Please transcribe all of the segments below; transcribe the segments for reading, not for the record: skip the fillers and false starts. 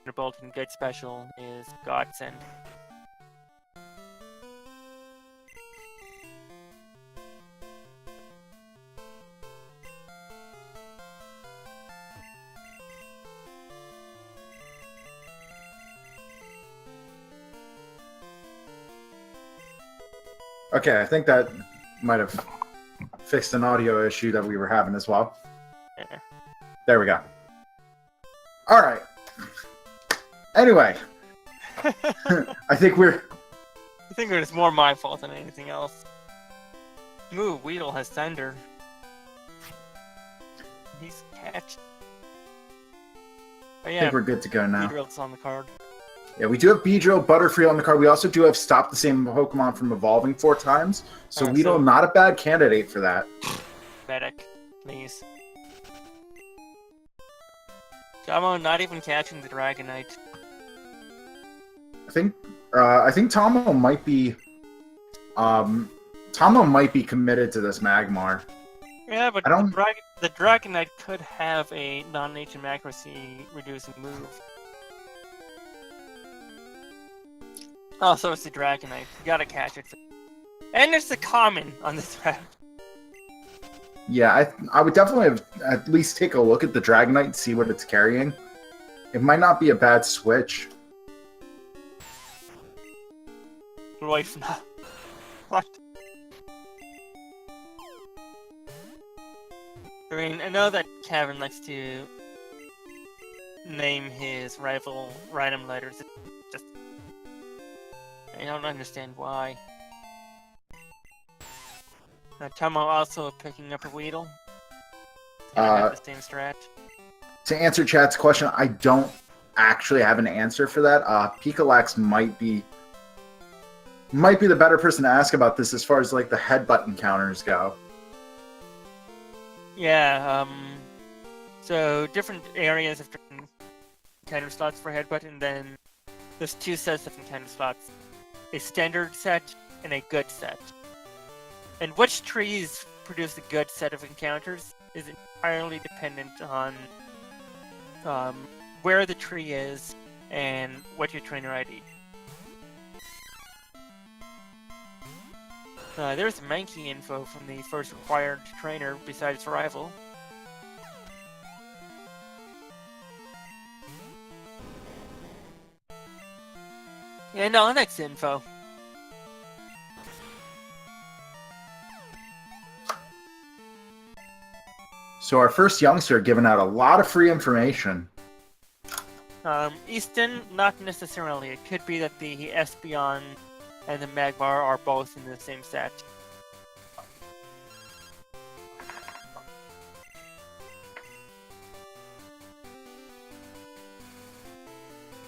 Thunderbolt and good special is Godsend. Okay, I think that might have fixed an audio issue that we were having as well. Yeah. There we go. All right. Anyway, I think it was more my fault than anything else. Ooh, Weedle has Thunder. He's catch. Oh, yeah, I think we're good to go now. Beedrill's on the card. Yeah, we do have Beedrill, Butterfree on the card. We also do have Stop the Same Pokemon from evolving 4 times. So Weedle, not a bad candidate for that. Medic, please. Tomo not even catching the Dragonite. I think Tomo might be committed to this Magmar. Yeah, but the Dragonite could have a non-nature accuracy reducing move. Oh, so it's the Dragonite. You gotta catch it. And it's the common on this route. Yeah, I would definitely at least take a look at the Dragonite and see what it's carrying. It might not be a bad switch. What? I mean, I know that Cavin likes to name his rival random letters. Just I don't understand why. Tomo also picking up a Weedle. The same strat. To answer chat's question, I don't actually have an answer for that. Pikalax might be the better person to ask about this as far as like the headbutt encounters go. Yeah, so different areas have different encounter slots for headbutt, and then there's 2 sets of encounter slots. A standard set and a good set. And which trees produce a good set of encounters is entirely dependent on where the tree is and what your trainer ID. There's Mankey info from the first required trainer besides Rival. And Onyx info. So our first youngster giving out a lot of free information. Easton, not necessarily. It could be that the Espeon and the Magmar are both in the same set.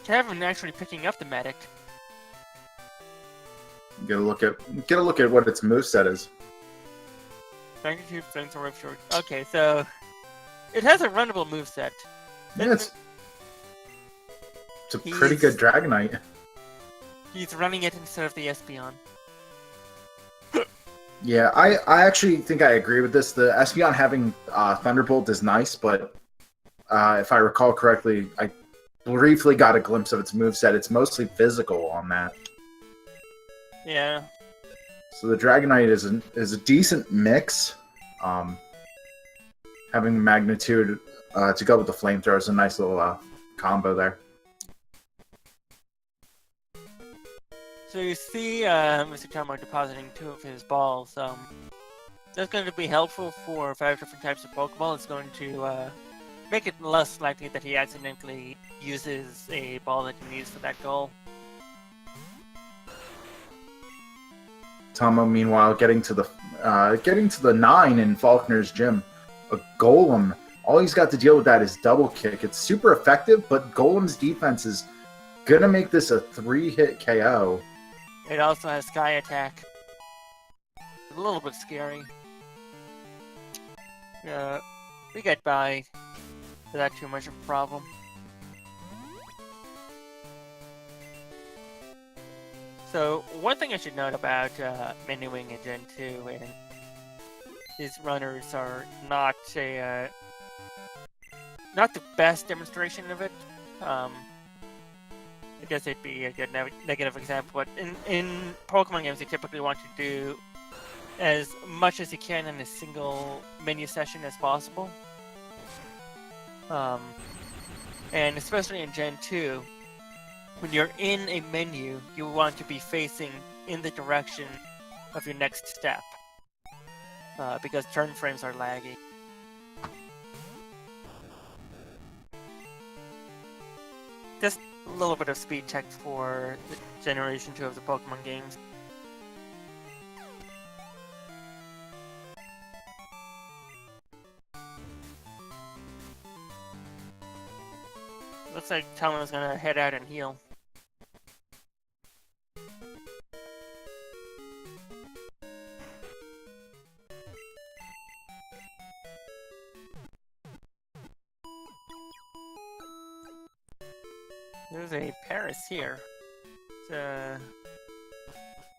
Kevin actually picking up the medic. Get a look at what its moveset is. Magnitude, flamethrower, short. Okay, so it has a runnable moveset. Yeah, it's a pretty good Dragonite. He's running it instead of the Espeon. Yeah, I actually think I agree with this. The Espeon having Thunderbolt is nice, but if I recall correctly, I briefly got a glimpse of its moveset. It's mostly physical on that. Yeah. So the Dragonite is a decent mix. Having Magnitude to go with the Flamethrower is a nice little combo there. So you see MrTommo depositing 2 of his balls. That's going to be helpful for 5 different types of Pokeball. It's going to make it less likely that he accidentally uses a ball that he needs for that goal. Tomo, meanwhile, getting to the 9 in Faulkner's gym. A Golem. All he's got to deal with that is Double Kick. It's super effective, but Golem's defense is gonna make this a 3-hit KO. It also has Sky Attack. A little bit scary. We get by without too much of a problem. So, one thing I should note about menuing in Gen 2 and these runners are not the best demonstration of it. I guess it'd be a good negative example. But in Pokemon games, you typically want to do as much as you can in a single menu session as possible. And especially in Gen 2, when you're in a menu, you want to be facing in the direction of your next step. Because turn frames are laggy. Just a little bit of speed check for the Generation 2 of the Pokemon games. Looks like Tommo's gonna head out and heal. There's a Paris here. Well,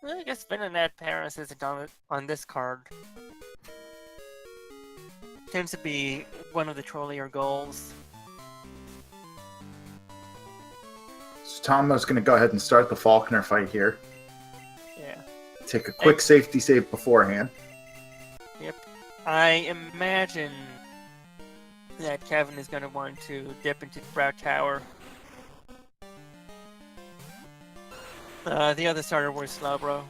I guess Venonat Paris isn't on this card. Tends to be one of the trollier goals. So Tommo's going to go ahead and start the Falconer fight here. Yeah. Take a quick safety save beforehand. Yep. I imagine that Kevin is going to want to dip into Sprout Tower. The other starter was Slowbro.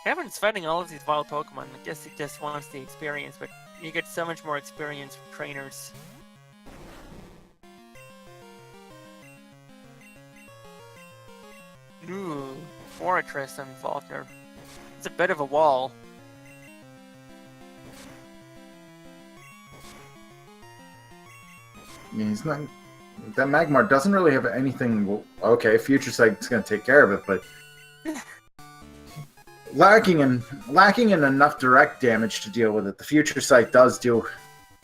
Kevin's fighting all of these wild Pokemon. I guess he just wants the experience, but you get so much more experience from trainers. Ooh, Fortress and Faulkner. It's a bit of a wall. I mean, he's not. That Magmar doesn't really have anything. Okay, Future Sight's going to take care of it, but lacking in enough direct damage to deal with it. The Future Sight does do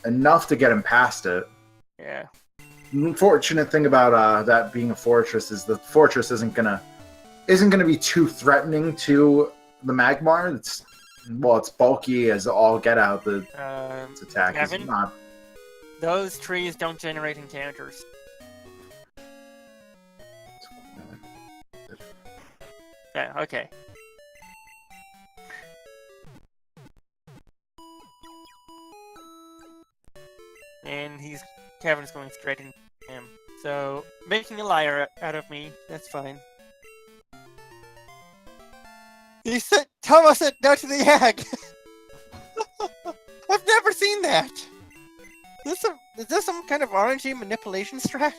enough to get him past it. Yeah. The unfortunate thing about that being a fortress is the fortress isn't gonna be too threatening to the Magmar. It's bulky as all get out. Its attack Kevin, is not. Those trees don't generate encounters. Yeah, okay. And Kevin's going straight into him. So, making a liar out of me, that's fine. Thomas said no to the egg! I've never seen that! Is this some kind of RNG manipulation strat?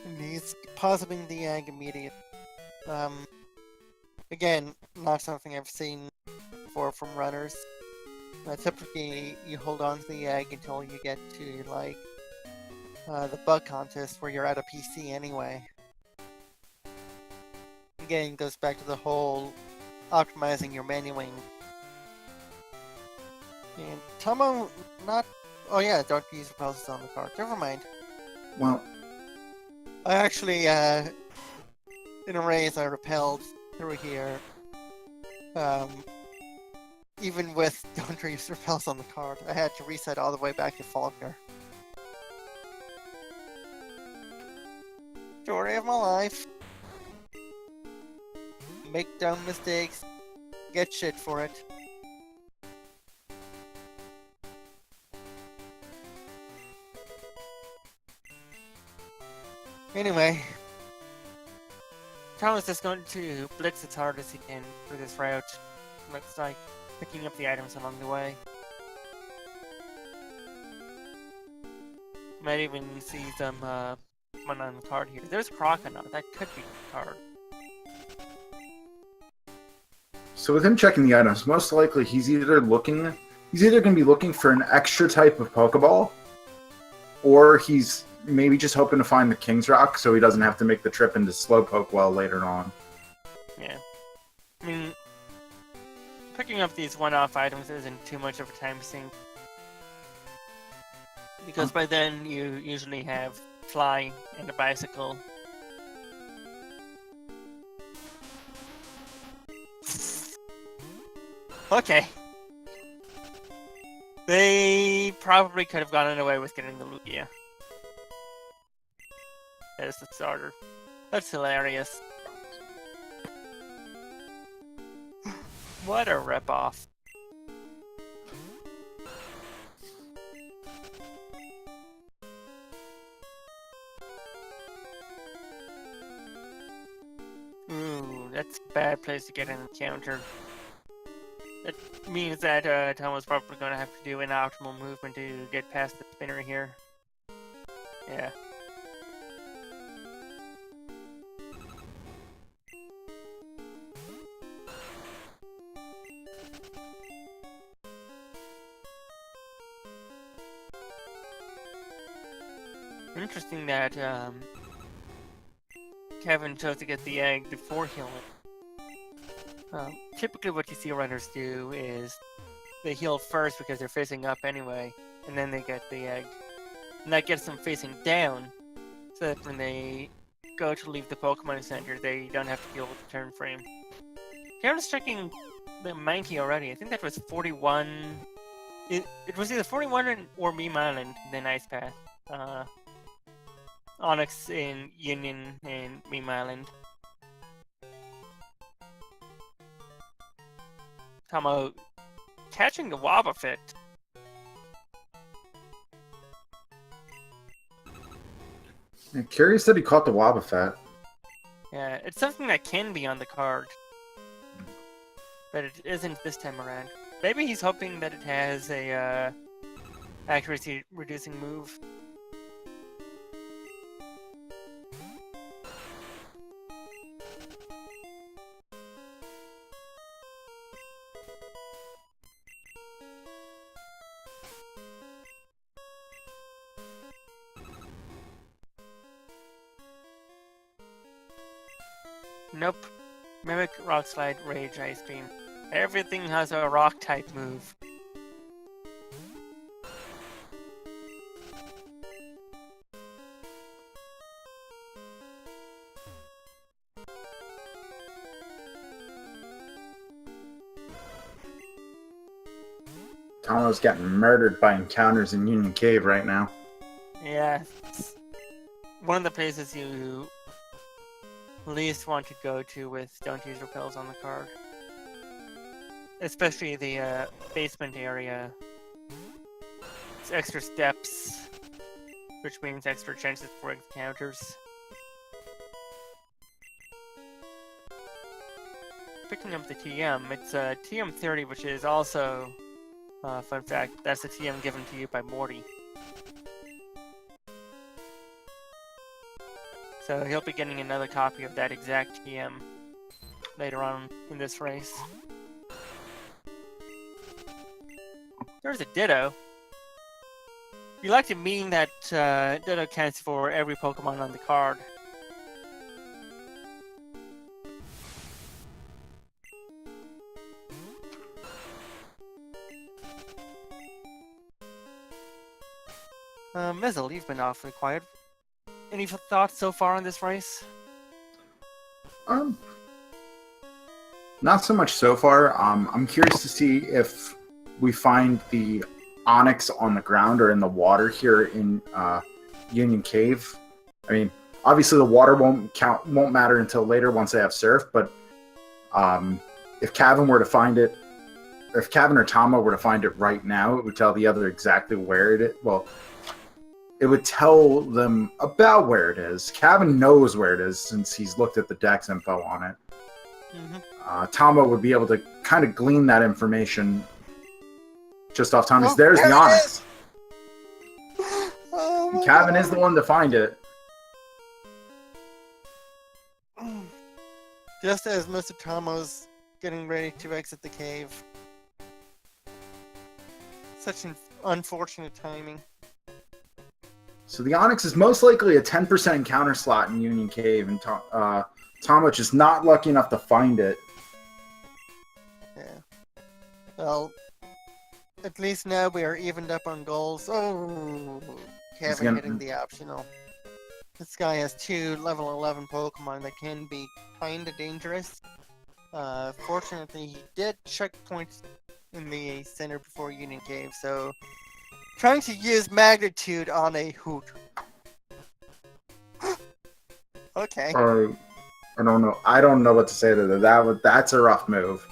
And he's pausing the egg immediately. Again, not something I've seen before from runners. Typically, you hold on to the egg until you get to, like, the bug contest where you're at a PC anyway. Again, goes back to the whole optimizing your menuing. And Tommo, not... Oh yeah, don't use repulses on the card. Never mind. Well, I actually, in a race, I repelled through here. Even with don't use repels on the card, I had to reset all the way back to Faulkner. Story of my life. Make dumb mistakes, get shit for it. Anyway, Tom is just going to blitz as hard as he can for this route. Looks like picking up the items along the way. Might even see some one on the card here. There's Croconaut. That could be the card. so with him checking the items, most likely he's either going to be looking for an extra type of Pokeball, or he's maybe just hoping to find the King's Rock so he doesn't have to make the trip into Slowpoke well later on. Yeah. I mean, picking up these one-off items isn't too much of a time sink. Because by then you usually have Fly and a Bicycle. Okay. They probably could have gotten away with getting the Lugia as the starter. That's hilarious. What a ripoff. Ooh, that's a bad place to get an encounter. That means that Tomo's probably going to have to do an optimal movement to get past the spinner here. Yeah. Interesting that Kevin chose to get the egg before healing. Typically what you see runners do is they heal first because they're facing up anyway, and then they get the egg. And that gets them facing down, so that when they go to leave the Pokemon Center, they don't have to deal with the turn frame. Kevin's checking the Mankey already. I think that was 41... It was either 41 or Meme Island, then Ice Path. Onyx in Union and Meme Island. Tomo catching the Wobbuffet. I'm curious that he caught the Wobbuffet. Yeah, it's something that can be on the card, but it isn't this time around. Maybe he's hoping that it has a accuracy reducing move. Nope. Mimic, Rock Slide, Rage, Ice Beam. Everything has a rock type move. Tomo's getting murdered by encounters in Union Cave right now. Yeah. It's one of the places you least want to go to with Don't Use Repels on the card. Especially the basement area. It's extra steps, which means extra chances for encounters. Picking up the TM, it's TM30, which is also, fun fact, that's the TM given to you by Morty. So he'll be getting another copy of that exact TM later on in this race. There's a Ditto. You like to mean that Ditto counts for every Pokemon on the card. Mizzle, you've been awfully quiet. Any thoughts so far on this race? Not so much so far. I'm curious to see if we find the Onyx on the ground or in the water here in Union Cave. I mean, obviously the water won't matter until later once they have Surf, but if Cavin were to find it, if Cavin or Tomo were to find it right now, it would tell the other exactly where it is. Well, it would tell them about where it is. Cavin knows where it is since he's looked at the Dex info on it. Mm-hmm. Tomo would be able to kind of glean that information just off Tommy's. There's the Onyx. Oh, Cavin is the one to find it. Just as MrTommo's getting ready to exit the cave. Such an unfortunate timing. So the Onyx is most likely a 10% encounter slot in Union Cave, and Tomo just not lucky enough to find it. Yeah. Well, at least now we are evened up on goals. Oh, Kevin hitting the optional. This guy has 2 level 11 Pokemon that can be kinda dangerous. Fortunately, he did checkpoint in the center before Union Cave, so trying to use magnitude on a hoot. Okay. I don't know. I don't know what to say to that. That's a rough move.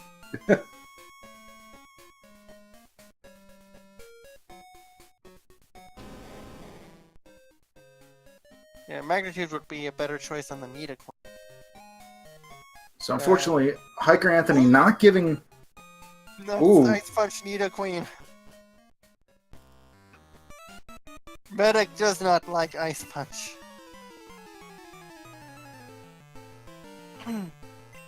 Yeah, magnitude would be a better choice on the Nita coin. So unfortunately, Hiker Anthony not giving. Ooh. Ice Punch Nita Queen. Medic does not like Ice Punch.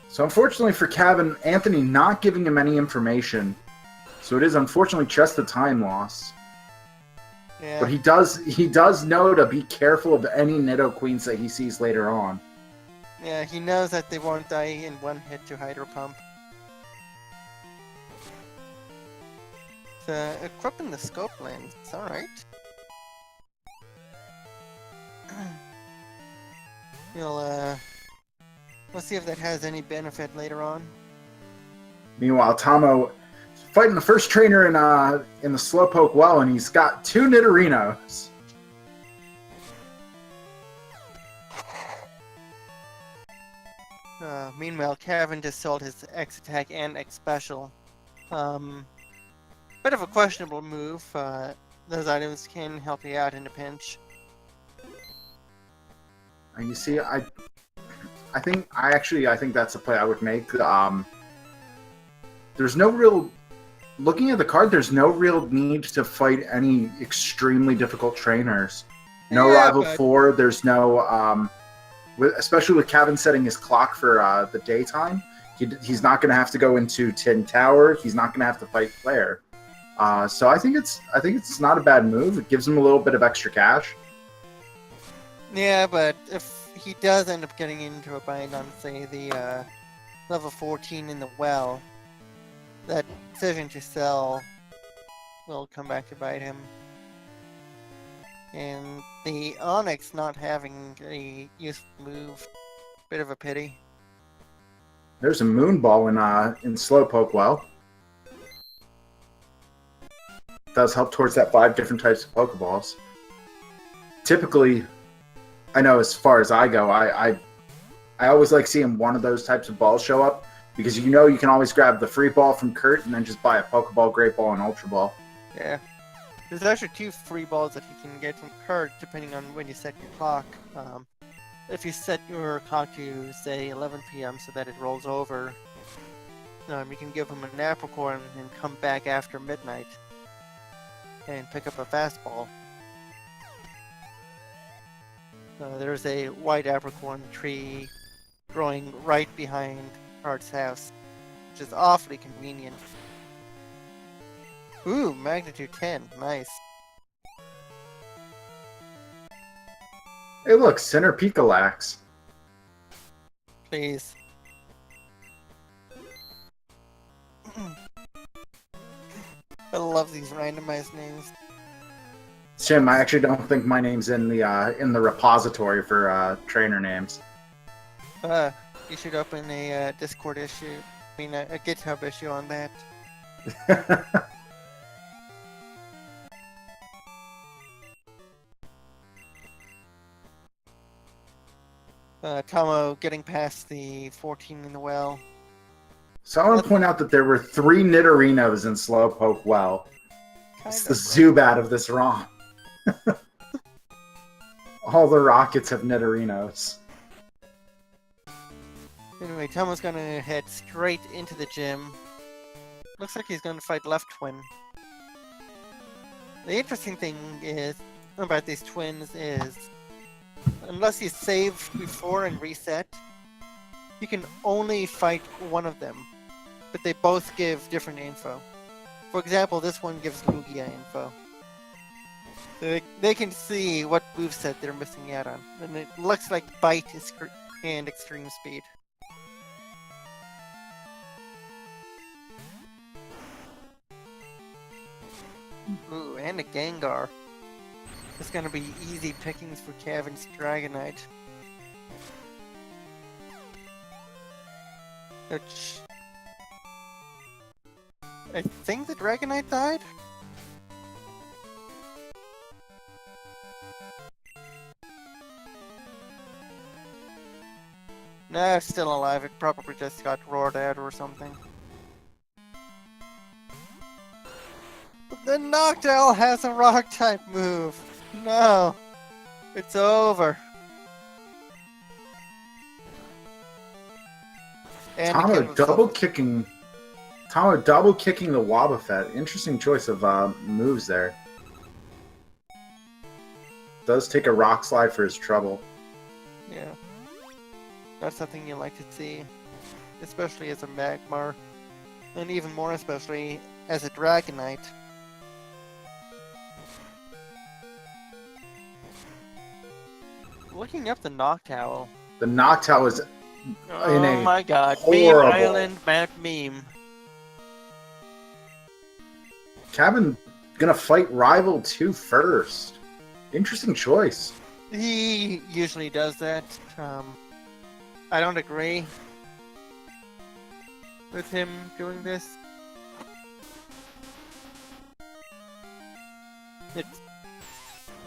So unfortunately for Cavin, Anthony not giving him any information. So it is unfortunately just a time loss. Yeah. But he does know to be careful of any Nido Queens that he sees later on. Yeah, he knows that they won't die in one hit to Hydro Pump. So, equipping the scope lens, alright. We'll see if that has any benefit later on. Meanwhile, Tommo fighting the first trainer in the Slowpoke well, and he's got 2 Nidorinos. Meanwhile, Cavin just sold his X attack and X special. Bit of a questionable move. Those items can help you out in a pinch. And you see, I think that's the play I would make. There's no real, looking at the card, there's no real need to fight any extremely difficult trainers. No Rival 4, there's no, especially with Cavin setting his clock for the daytime, he's not going to have to go into Tin Tower, he's not going to have to fight Claire. So I think it's not a bad move. It gives him a little bit of extra cash. Yeah, but if he does end up getting into a bind on, say, the level 14 in the well, that decision to sell will come back to bite him. And the Onyx not having a useful move, bit of a pity. There's a Moonball in Slowpoke well. Does help towards that 5 different types of Pokeballs. Typically, I know as far as I go, I always like seeing one of those types of balls show up, because you know you can always grab the free ball from Kurt and then just buy a Pokeball, Great Ball, and Ultra Ball. Yeah. There's actually 2 free balls that you can get from Kurt depending on when you set your clock. If you set your clock to, say, 11 p.m. so that it rolls over, you can give him an Apricorn and come back after midnight and pick up a fastball. There's a white Apricorn tree growing right behind Kart's house, which is awfully convenient. Ooh, magnitude 10, nice. Hey look, Center Pikalax. Please. I love these randomized names. Jim, I actually don't think my name's in the repository for trainer names. You should open a Discord issue. I mean, a GitHub issue on that. Tommo getting past the 14 in the well. So I want to point out that there were 3 Nidorinos in Slowpoke well. It's the Zubat of this ROM. All the Rockets have Nidorinos. Anyway, Tommo's gonna head straight into the gym. Looks like he's gonna fight Left Twin. The interesting thing is about these twins is, unless you save before and reset, you can only fight one of them, but they both give different info. For example, this one gives Lugia info. They can see what moveset they're missing out on, and it looks like Bite and Extreme Speed. Ooh, and a Gengar. It's gonna be easy pickings for Cavin's Dragonite. Which... I think the Dragonite died? No, it's still alive. It probably just got roared out or something. The Noctowl has a rock type move. No. It's over. And it Tomo killed double itself. kicking. Tomo double kicking the Wobbuffet. Interesting choice of moves there. Does take a rock slide for his trouble. Yeah. That's something you like to see. Especially as a Magmar. And even more especially as a Dragonite. Looking up the Noctowl. The Noctowl is in Oh a my god. Meme horrible. Island mad meme. Cavin gonna fight Rival 2 first. Interesting choice. He usually does that. I don't agree with him doing this. It's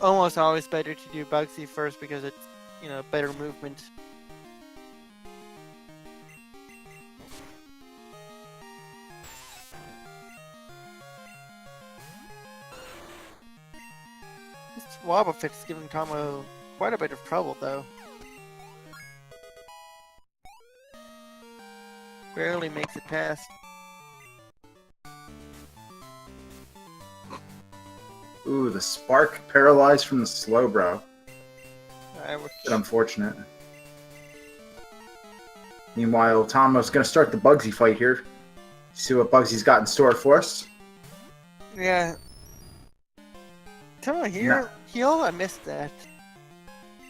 almost always better to do Bugsy first because it's, you know, better movement. This Wobbuffet's giving Tomo quite a bit of trouble, though. Barely makes it past. Ooh, the Spark paralyzed from the Slowbro. Which, Bit unfortunate. Meanwhile, Tomo's gonna start the Bugsy fight here. See what Bugsy's got in store for us. yeah. Tomo here, Nah. heal? I missed that.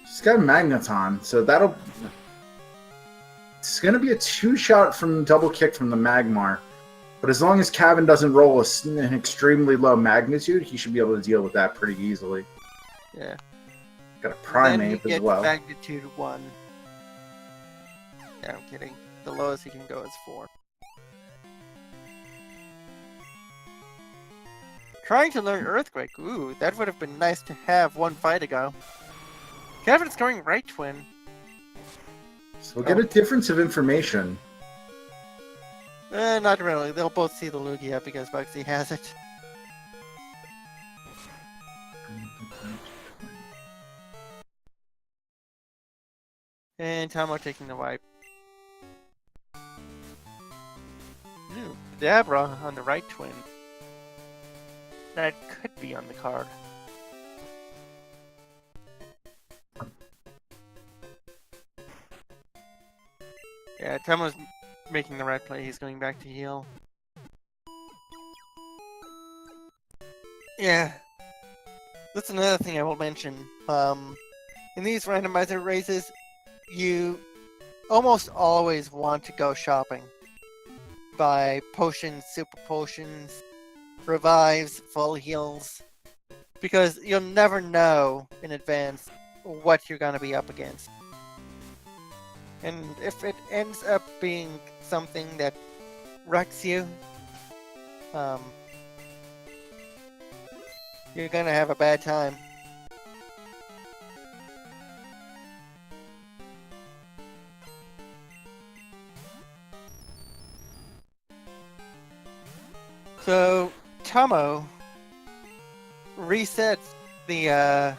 She's got a Magneton, so that'll... It's gonna be a 2-shot from double kick from the Magmar. But as long as Cavin doesn't roll an extremely low magnitude, he should be able to deal with that pretty easily. Yeah. Got a Then he Primeape as gets well. magnitude 1. Yeah, I'm kidding. The lowest he can go is 4. Trying to learn Earthquake. Ooh, that would have been nice to have one fight ago. Kevin's going right twin. So we'll get a difference of information. Not really. They'll both see the Lugia because Bugsy has it. And Tomo taking the wipe. Ooh, Dabra on the right twin. That could be on the card. Yeah, Tomo's making the right play. He's going back to heal. Yeah. That's another thing I will mention. In these randomizer races, you almost always want to go shopping. Buy potions, super potions, revives, full heals. Because you'll never know in advance what you're going to be up against. And if it ends up being something that wrecks you, you're gonna have a bad time. So, Tomo resets the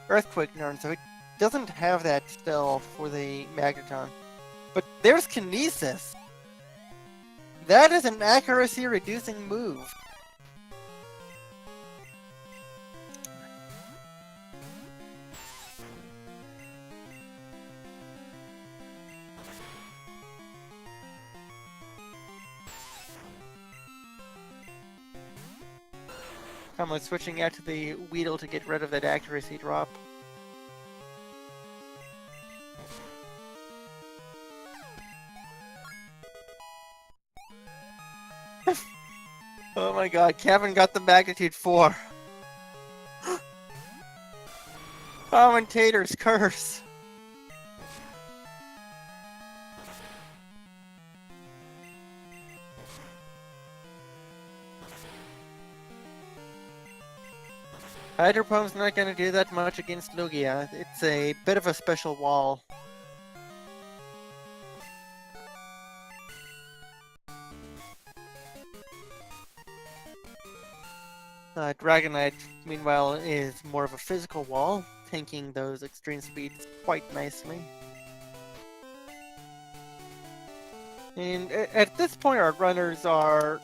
Earthquake Narn, so it doesn't have that still for the Magneton. But there's Kinesis! That is an accuracy reducing move. I'm switching out to the Weedle to get rid of that accuracy drop. Oh my god, Kevin got the magnitude 4. Commentator's curse. Hydropump's not going to do that much against Lugia. It's a bit of a special wall. Dragonite, meanwhile, is more of a physical wall, tanking those extreme speeds quite nicely. And at this point, our runners are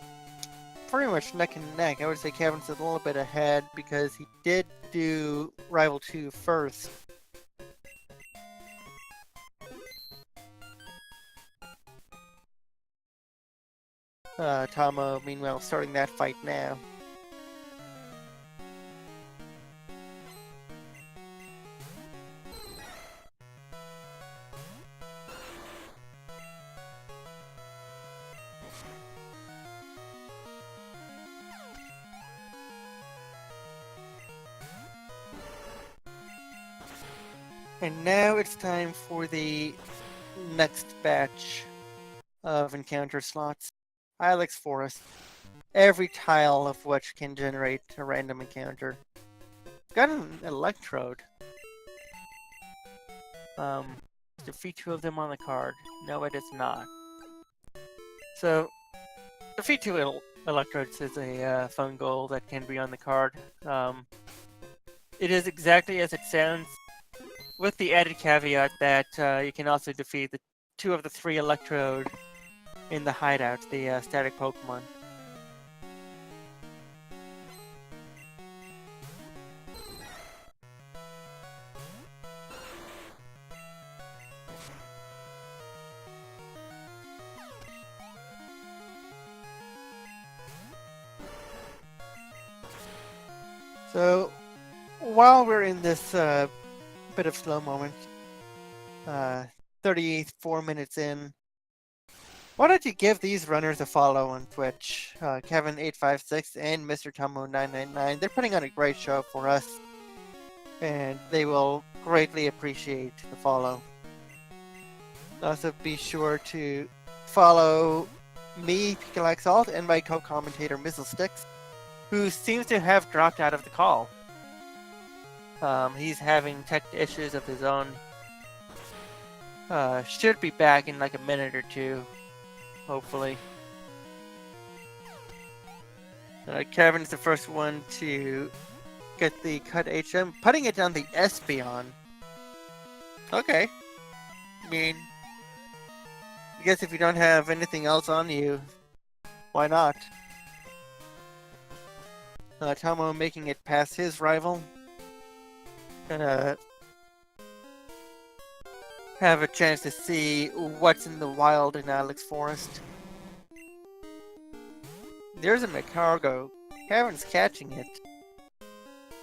pretty much neck and neck. I would say Cavin's a little bit ahead because he did do Rival 2 first. Tommo, meanwhile, starting that fight now. And now it's time for the next batch of encounter slots. Ilex Forest. Every tile of which can generate a random encounter. Got an Electrode. Defeat 2 of them on the card. No, it is not. So, defeat 2 Electrodes is a fun goal that can be on the card. It is exactly as it sounds, with the added caveat that you can also defeat the 2 of the 3 Electrode in the hideout, the static Pokemon. So, while we're in this bit of slow moment, 34 minutes in, why don't you give these runners a follow on Twitch? Cavin856 and MrTommo999. They're putting on a great show for us, and they will greatly appreciate the follow. Also, be sure to follow me, PikaLikeSalt, and my co-commentator, Mizzlesticks, who seems to have dropped out of the call. He's having tech issues of his own. Should be back in like a minute or two, hopefully. Kevin's the first one to get the cut HM, putting it on the Espeon. Okay. I mean, I guess if you don't have anything else on you, why not? Tommo making it past his rival. Gonna have a chance to see what's in the wild in Ilex Forest. There's a Magcargo. Kevin's catching it.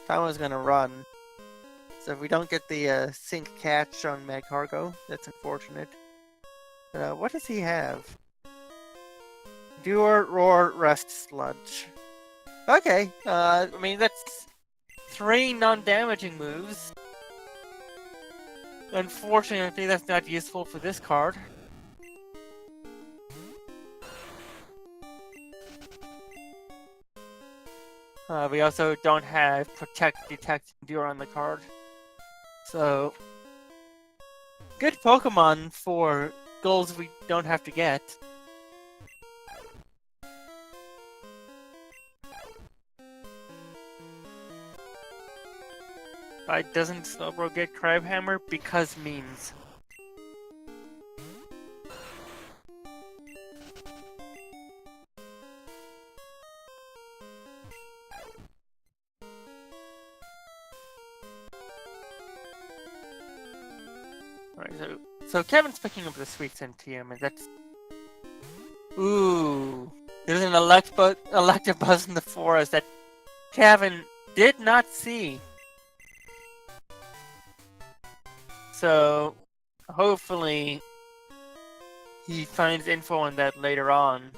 Tommo's gonna run. So if we don't get the sync catch on Magcargo, that's unfortunate. What does he have? Duer, Roar, Rest, Sludge. Okay, I mean that's 3 non-damaging moves. Unfortunately, that's not useful for this card. We also don't have Protect, Detect, Endure on the card. So, good Pokemon for goals we don't have to get. Why doesn't Slowbro get Crabhammer? Because memes. Alright, so Kevin's picking up the Sweet Sentium, and that's... Ooh. There's an Electabuzz in the forest that Kevin did not see. So, hopefully, he finds info on that later on,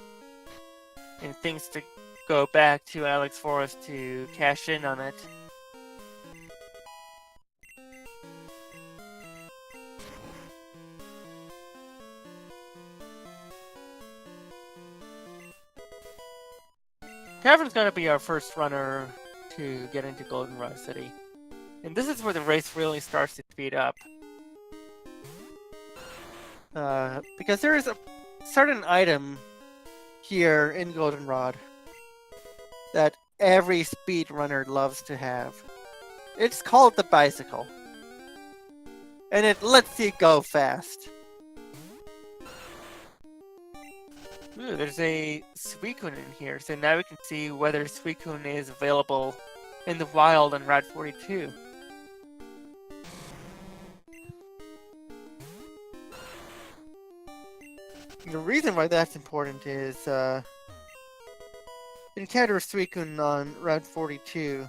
and thinks to go back to Ilex Forest to cash in on it. Kevin's gonna be our first runner to get into Goldenrod City. And this is where the race really starts to speed up. Because there is a certain item here in Goldenrod that every speedrunner loves to have. It's called the bicycle. And it lets you go fast. Ooh, there's a Suicune in here, so now we can see whether Suicune is available in the wild on Route 42. The reason why that's important is encounter Suicune on Route 42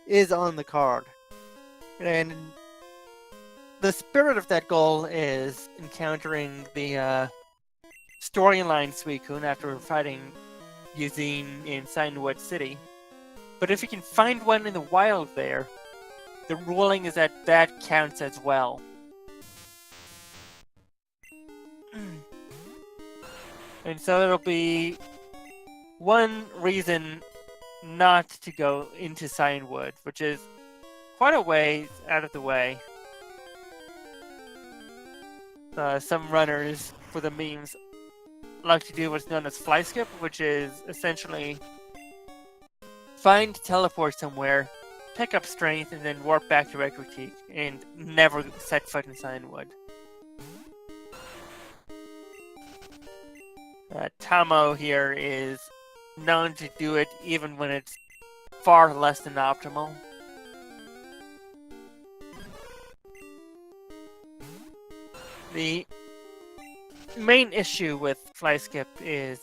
is on the card. And the spirit of that goal is encountering the storyline Suicune after fighting Eugene in Signwood City. But if you can find one in the wild there, the ruling is that that counts as well. And so it'll be one reason not to go into Signwood, which is quite a ways out of the way. Some runners, for the memes, like to do what's known as fly skip, which is essentially find teleport somewhere, pick up strength, and then warp back to Red Critique, and never set foot in Signwood. Tommo here is known to do it even when it's far less than optimal. The main issue with fly skip is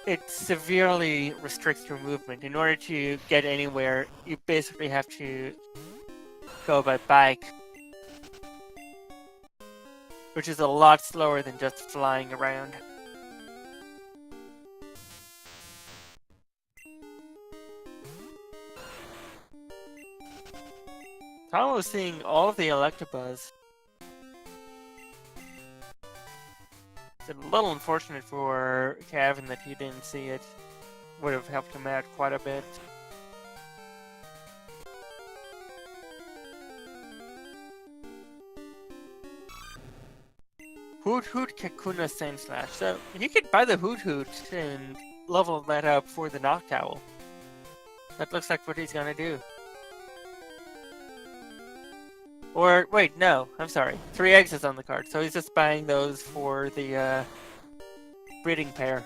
it severely restricts your movement. In order to get anywhere, you basically have to go by bike, which is a lot slower than just flying around. Tommo's seeing all of the Electabuzz. It's a little unfortunate for Cavin that he didn't see it. Would have helped him out quite a bit. Hoot Hoot Kakuna Sandslash. So you could buy the Hoot Hoot and level that up for the Noctowl. That looks like what he's gonna do. Or, wait, no, I'm sorry. 3 eggs is on the card, so he's just buying those for the breeding pair.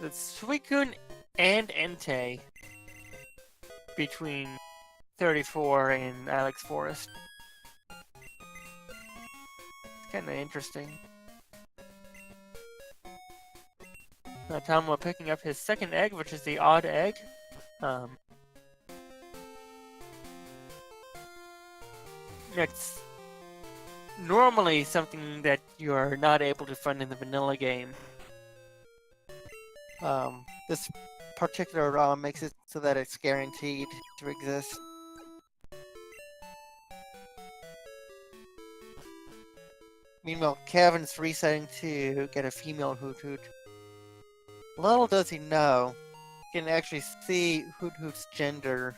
It's Suicune and Entei between 34 and Alex Forest. It's kinda interesting. Now Tommo picking up his second egg, which is the odd egg. It's normally something that you're not able to find in the vanilla game. This particular ROM makes it so that it's guaranteed to exist. Meanwhile, Cavin's resetting to get a female Hoot Hoot. Little does he know, you can actually see Hoot Hoot's gender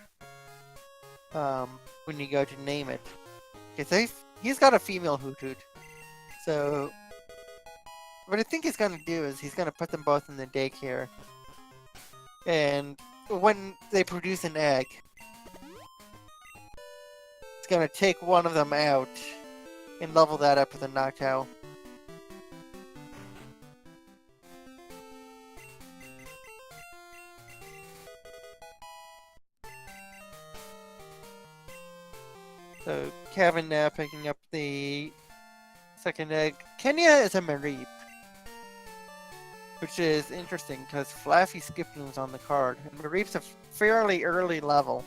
when you go to name it. Okay, so he's got a female Hoot Hoot. So, what I think he's going to do is he's going to put them both in the daycare. And when they produce an egg, it's going to take one of them out and level that up with a Noctowl. So, Cavin now picking up the second egg. Kenya is a Mareep, which is interesting because Flaffy Skipping was on the card, and Mareep's a fairly early level.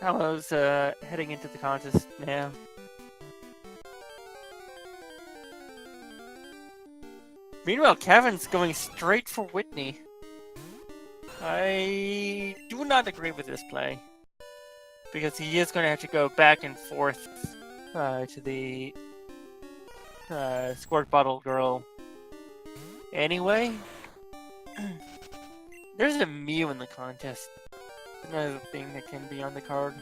Tommo's heading into the contest now. Meanwhile, Kevin's going straight for Whitney. I do not agree with this play. Because he is going to have to go back and forth to the squirt bottle girl. Anyway, there's a Mew in the contest. Another thing that can be on the card.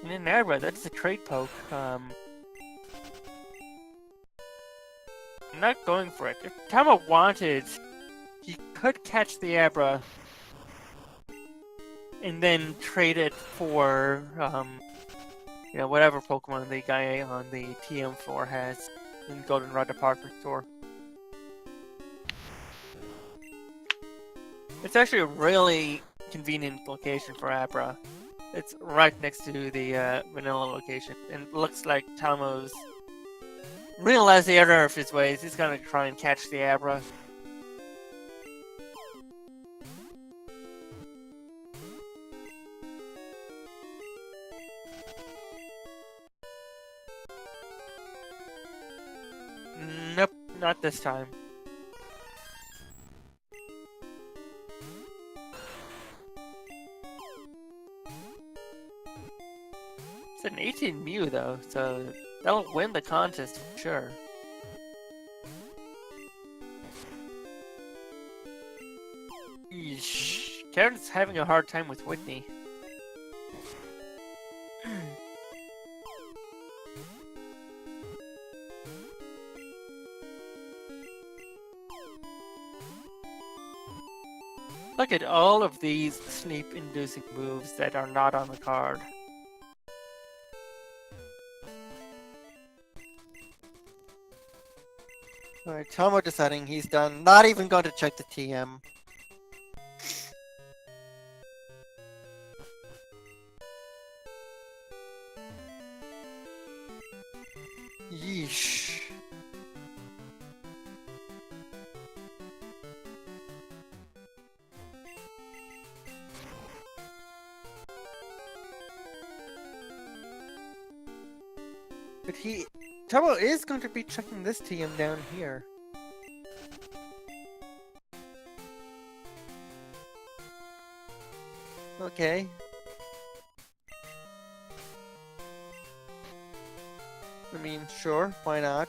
And an Abra, that's a trade poke. I'm not going for it. If Tama wanted, he could catch the Abra and then trade it for, whatever Pokemon the guy on the TM floor has in Goldenrod Department Store. It's actually a really convenient location for Abra. It's right next to the vanilla location, and it looks like Tamo's realized the error of his ways. He's gonna try and catch the Abra. Nope, not this time. It's an 18 Mew though, so that'll win the contest for sure. Eesh. Karen's having a hard time with Whitney. Look at all of these sleep-inducing moves that are not on the card. Alright, Tomo deciding he's done. Not even going to check the TM. Yeesh. But Tomo is going to be checking this TM down here. Okay. I mean, sure, why not?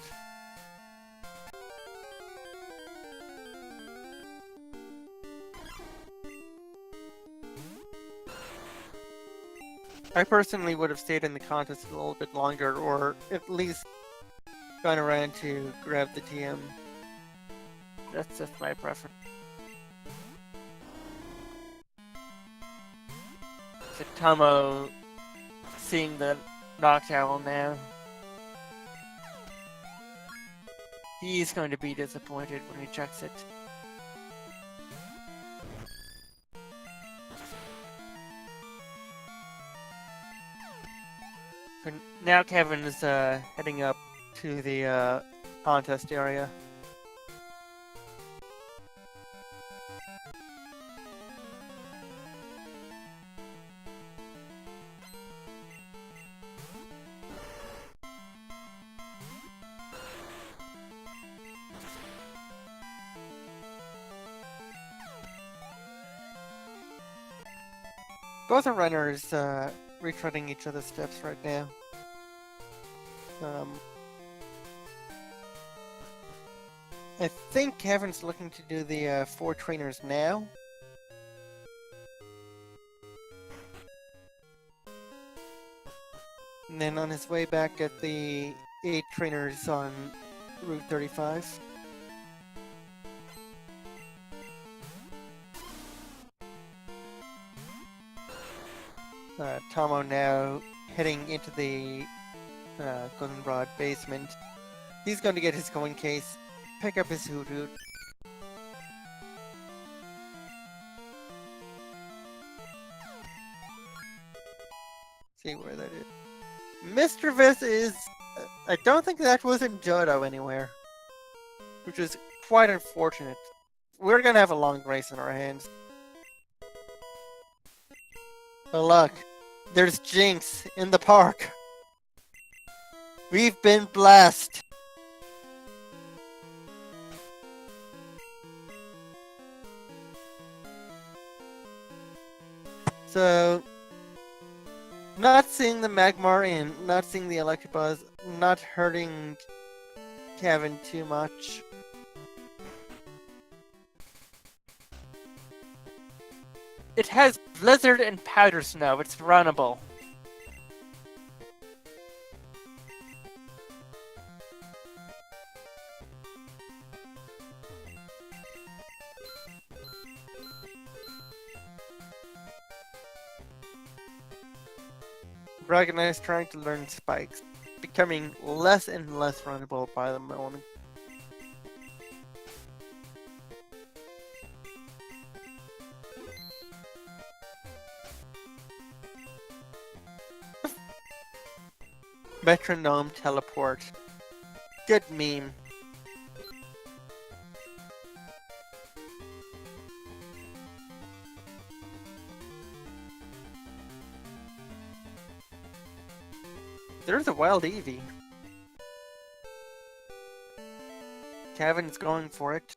I personally would have stayed in the contest a little bit longer, or at least gone around to grab the TM. That's just my preference. So Tomo seeing the Knocked Owl now. He's going to be disappointed when he checks it. So now Kevin is heading up to the contest area. Both are runners retreading each other's steps right now. I think Kevin's looking to do the 4 trainers now. And then on his way back at the 8 trainers on Route 35. Tomo now heading into the Goldenrod basement. He's going to get his coin case, pick up his Hoot Hoot. See where that is. Mr. Viss is... I don't think that was in Johto anywhere. Which is quite unfortunate. We're going to have a long race in our hands. But look, there's Jinx in the park. We've been blessed. So, not seeing the Magmar in, not seeing the Electabuzz, not hurting Cavin too much. It has Blizzard and Powder Snow. It's runnable. Dragonite is trying to learn spikes, becoming less and less runnable by the moment. Metronome teleport. Good meme. There's a wild Eevee. Cavin's going for it.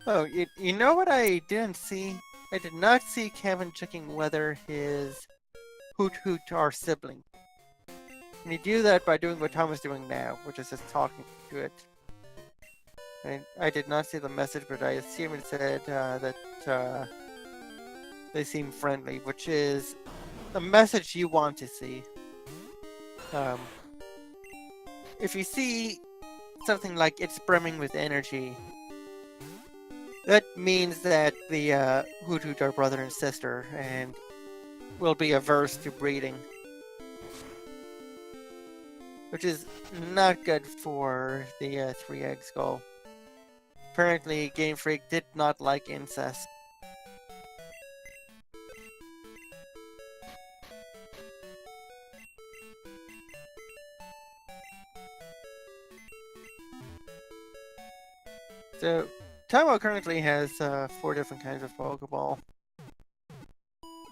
Oh, you know what I didn't see? I did not see Cavin checking whether his Hoot Hoot our sibling. And you do that by doing what Tom is doing now, which is just talking to it. I did not see the message, but I assume it said that they seem friendly, which is a message you want to see. If you see something like it's brimming with energy, that means that the Hoot Hoot are brother and sister and will be averse to breeding. Which is not good for the 3-egg skull. Apparently, Game Freak did not like incest. So, Tommo currently has 4 different kinds of Pokeball.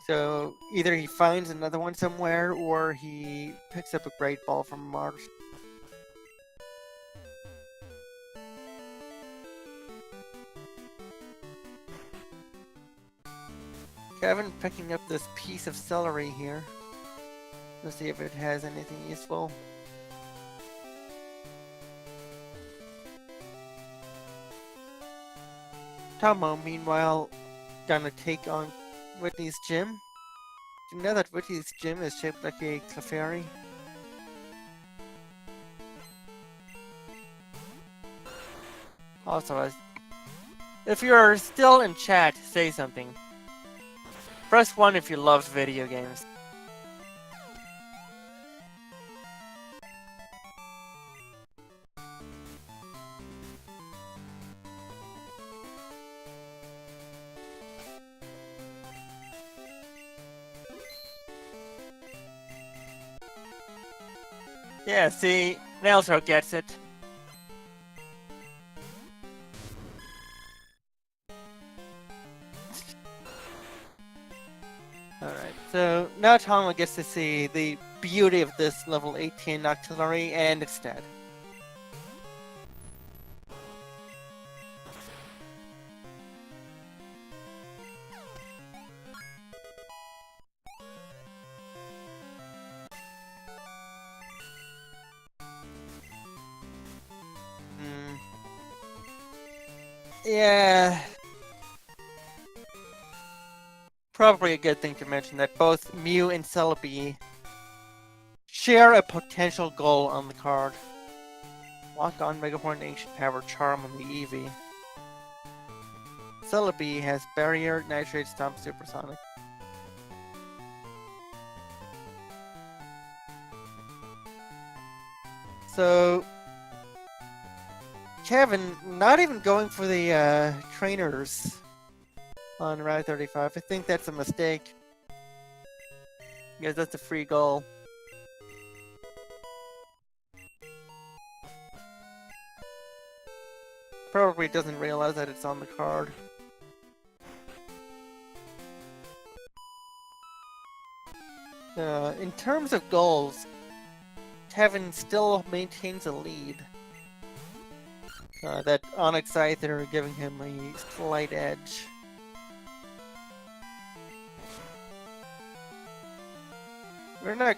So, either he finds another one somewhere, or he picks up a Great Ball from Mars. Cavin picking up this piece of celery here. Let's see if it has anything useful. Tommo, meanwhile, gonna take on Whitney's gym. Do you know that Whitney's gym is shaped like a Clefairy? Also, if you're still in chat, say something. Press 1 if you love video games. Yeah, see, Nailthroat gets it. Alright, so now Tommo gets to see the beauty of this level 18 Octillery, and it's dead. Yeah. Probably a good thing to mention that both Mew and Celebi share a potential goal on the card. Lock on Megahorn Ancient Power Charm on the Eevee. Celebi has Barrier, Nitrate Stomp, Supersonic. So, Cavin not even going for the trainers on Route 35. I think that's a mistake. Because that's a free goal. Probably doesn't realize that it's on the card. In terms of goals, Cavin still maintains a lead. That Onyx Scyther giving him a slight edge. We're not.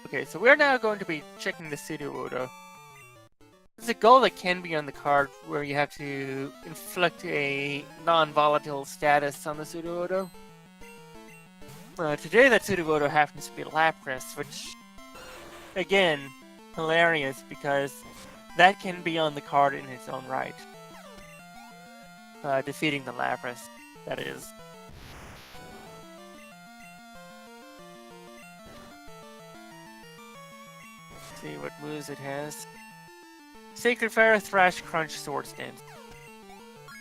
Okay, so we're now going to be checking the Pseudo-Odo. There's a goal that can be on the card where you have to inflict a non-volatile status on the Pseudo-Odo. Today that Pseudo-Odo happens to be Lapras, which, again, hilarious because that can be on the card in its own right. Defeating the Lapras, that is. See what moves it has. Sacred Fire, Thrash, Crunch, Sword Stance.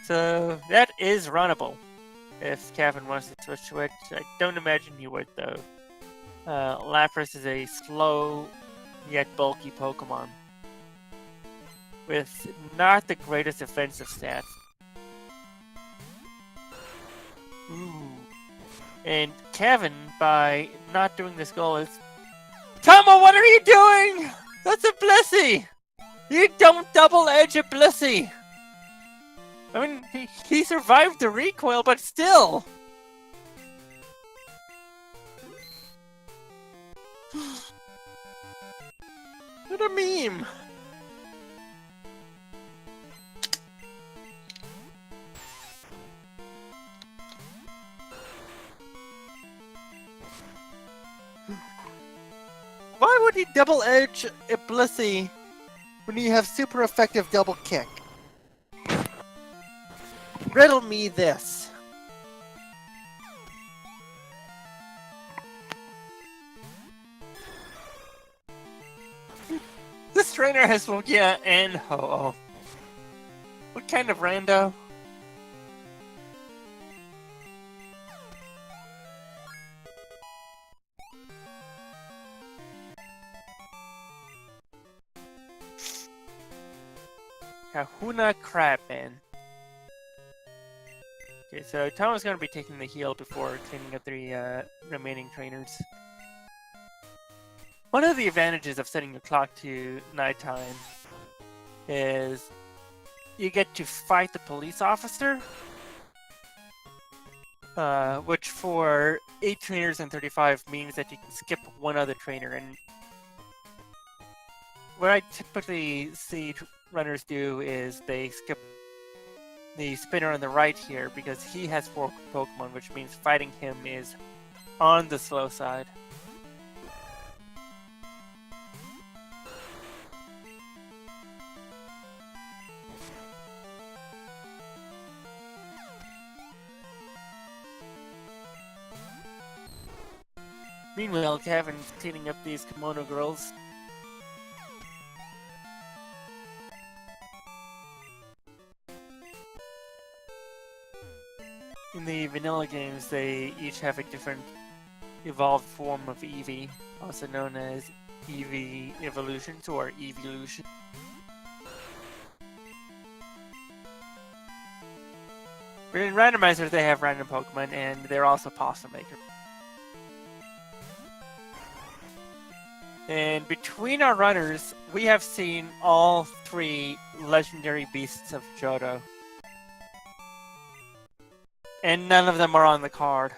So that is runnable if Cavin wants to switch to it. I don't imagine he would though. Lapras is a slow yet bulky Pokemon with not the greatest offensive stats. Ooh. And Cavin, by not doing this goal, is Tommo, what are you doing? That's a Blissey! You don't double edge a Blissey! I mean, he survived the recoil, but still! What a meme! Why would he double edge a Blissey when you have super effective double kick? Riddle me this. This trainer has Lugia and Ho-Oh. What kind of rando? Kahuna Crabman. Okay, so Tommo's gonna be taking the heal before cleaning up the remaining trainers. One of the advantages of setting your clock to nighttime is you get to fight the police officer, which for 8 trainers and 35 means that you can skip one other trainer. And what I typically see runners do is they skip the spinner on the right here because he has 4 Pokemon, which means fighting him is on the slow side. Meanwhile, Cavin's cleaning up these kimono girls. In the vanilla games, they each have a different evolved form of Eevee, also known as Eevee Evolutions or Evolution. But in Randomizer, they have random Pokemon, and they're also Possum Maker. And between our runners, we have seen all 3 legendary beasts of Johto. And none of them are on the card.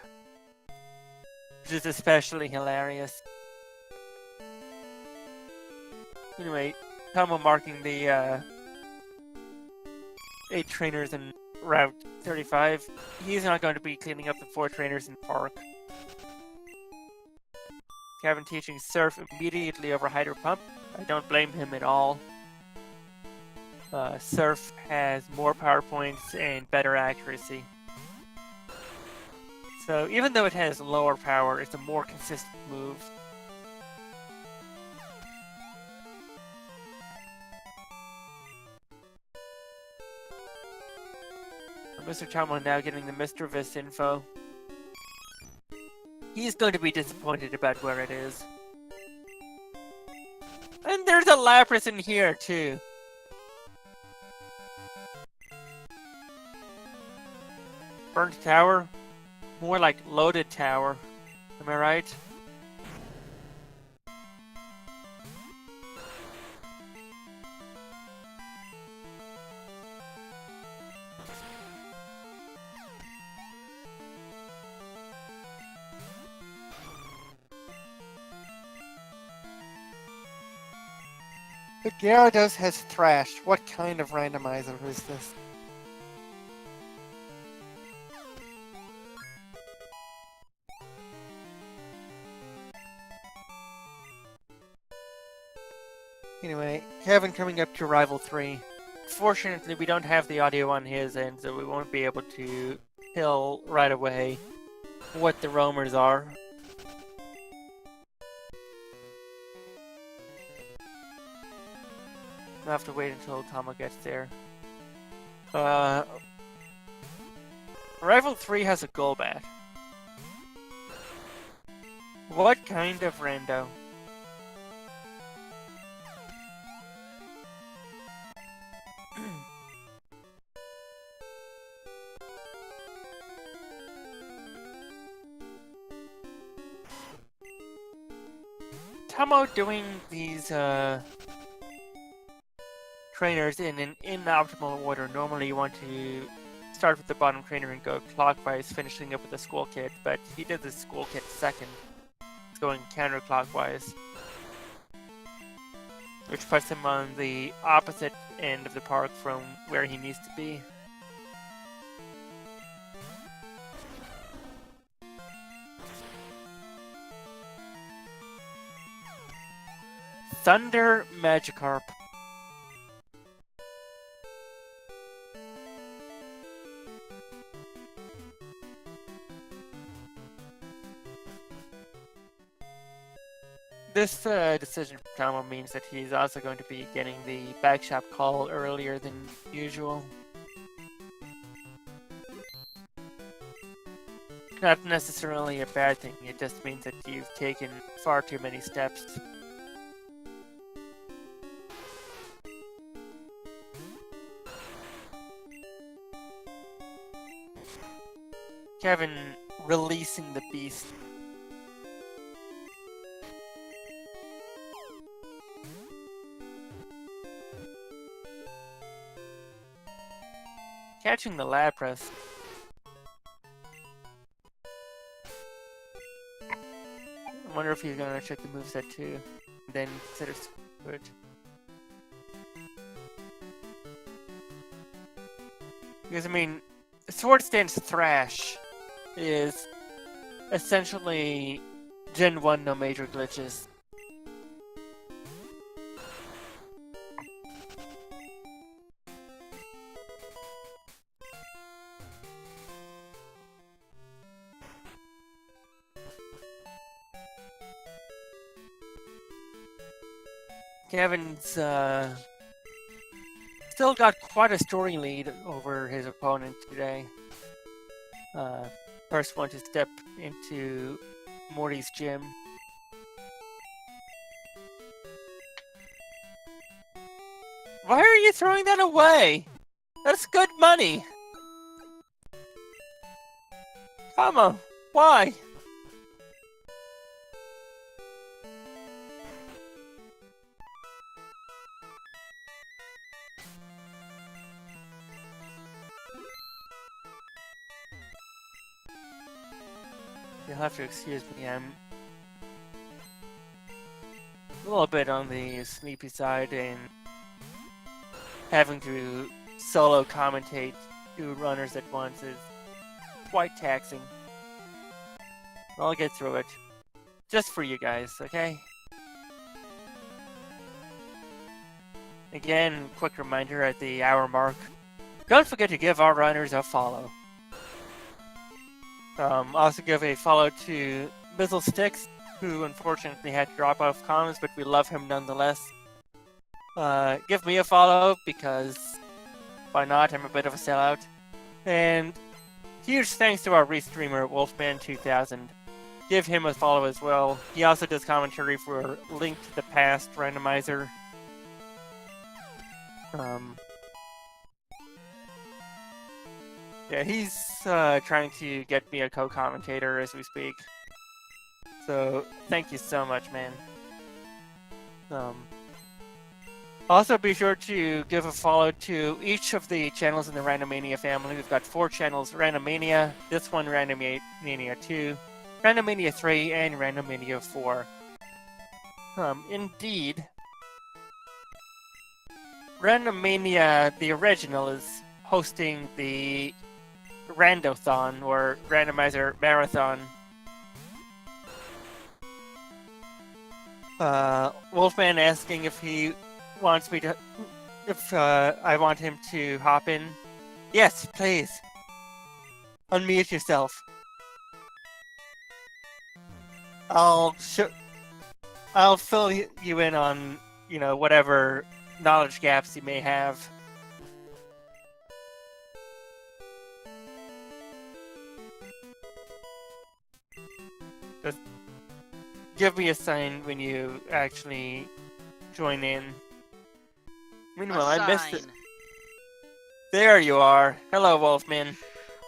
Which is especially hilarious. Anyway, Tommo marking the 8 trainers in Route 35. He's not going to be cleaning up the 4 trainers in Park. Cavin teaching Surf immediately over Hydro Pump. I don't blame him at all. Surf has more power points and better accuracy. So even though it has lower power, it's a more consistent move. MrTommo now getting the Mr. Vis info. He's going to be disappointed about where it is. And there's a Lapras in here, too. Burnt Tower? More like Loaded Tower. Am I right? But Gyarados has Thrash. What kind of randomizer is this? Anyway, Kevin coming up to Rival 3. Fortunately, we don't have the audio on his end, so we won't be able to tell right away what the roamers are. We'll have to wait until Tommo gets there. Rival 3 has a Golbat. What kind of rando? Tommo doing these trainers in an inoptimal order. Normally you want to start with the bottom trainer and go clockwise, finishing up with the school kid, but he did the school kid second. It's going counterclockwise, which puts him on the opposite end of the park from where he needs to be. Thunder Magikarp. This decision for Tommo means that he's also going to be getting the backshop call earlier than usual. Not necessarily a bad thing, it just means that you've taken far too many steps. Kevin releasing the beast. Catching the Lapras. I wonder if he's gonna check the moveset too, then consider switch. Because I mean, Swords Dance Thrash is essentially Gen 1 no major glitches. Kevin's still got quite a story lead over his opponent today. First one to step into Morty's gym. Why are you throwing that away? That's good money. Come on, why? You'll have to excuse me, I'm a little bit on the sleepy side, and having to solo commentate 2 runners at once is quite taxing. I'll get through it. Just for you guys, okay? Again, quick reminder at the hour mark. Don't forget to give our runners a follow. Also give a follow to Bizzle Sticks, who unfortunately had to drop off comms, but we love him nonetheless. Give me a follow, because why not? I'm a bit of a sellout. And huge thanks to our restreamer, Wolfman2000. Give him a follow as well. He also does commentary for Link to the Past randomizer. Yeah, he's trying to get me a co-commentator as we speak. So, thank you so much, man. Also, be sure to give a follow to each of the channels in the Randomania family. We've got 4 channels: Randomania, this one Randomania 2, Randomania 3, and Randomania 4. Indeed, Randomania, the original, is hosting the Randothon, or Randomizer Marathon. Wolfman asking if he wants me to... if I want him to hop in. Yes, please. Unmute yourself. I'll fill you in on, whatever knowledge gaps you may have. Just give me a sign when you actually join in. Meanwhile, I missed it. There you are. Hello, Wolfman.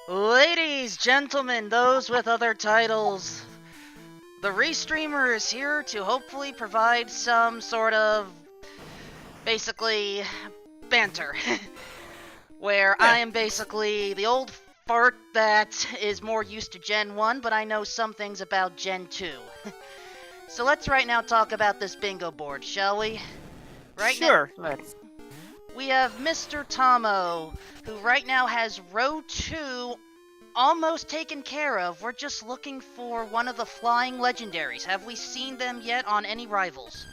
Ladies, gentlemen, those with other titles, the Restreamer is here to hopefully provide some sort of, basically, banter. Where I am basically the old fart that is more used to Gen 1, but I know some things about Gen 2. So let's right now talk about this bingo board, shall we? Sure, let's. We have Mr. Tommo, who right now has row 2 almost taken care of. We're just looking for one of the flying legendaries. Have we seen them yet on any rivals?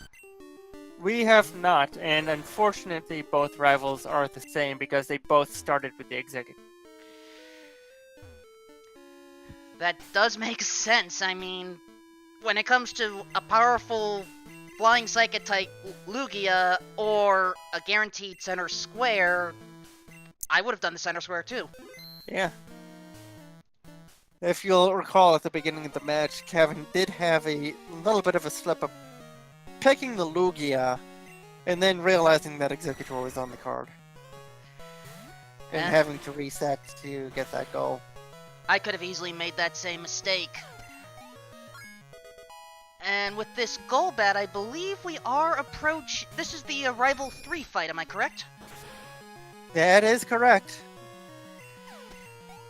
We have not, and unfortunately both rivals are the same because they both started with the executive. That does make sense. I mean, when it comes to a powerful flying psychic type Lugia or a guaranteed center square, I would have done the center square too. Yeah. If you'll recall at the beginning of the match, Cavin did have a little bit of a slip up picking the Lugia and then realizing that Executor was on the card. And having to reset to get that goal. I could have easily made that same mistake. And with this goal bat, I believe we are this is the Rival 3 fight, am I correct? That is correct.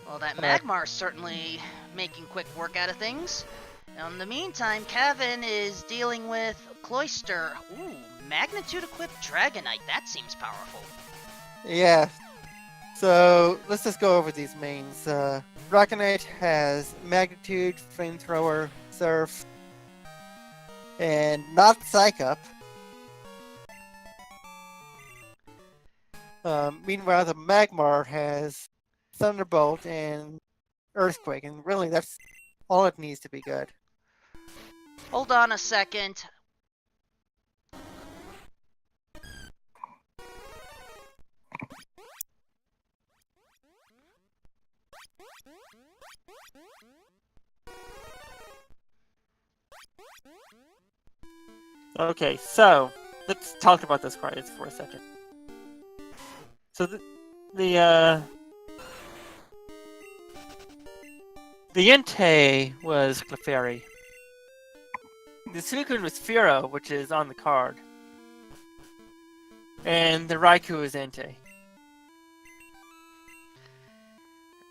Well, that Magmar's certainly making quick work out of things. Now, in the meantime, Cavin is dealing with Cloister. Ooh, Magnitude-equipped Dragonite. That seems powerful. Yeah. So, let's just go over these mains. Dragonite has Magnitude, Flamethrower, Surf, and not Psych Up. Meanwhile, the Magmar has Thunderbolt and Earthquake, and really that's all it needs to be good. Hold on a second. Okay, so let's talk about this card for a second. So the Entei was Clefairy. The Suicune was Firo, which is on the card. And the Raikou is Entei.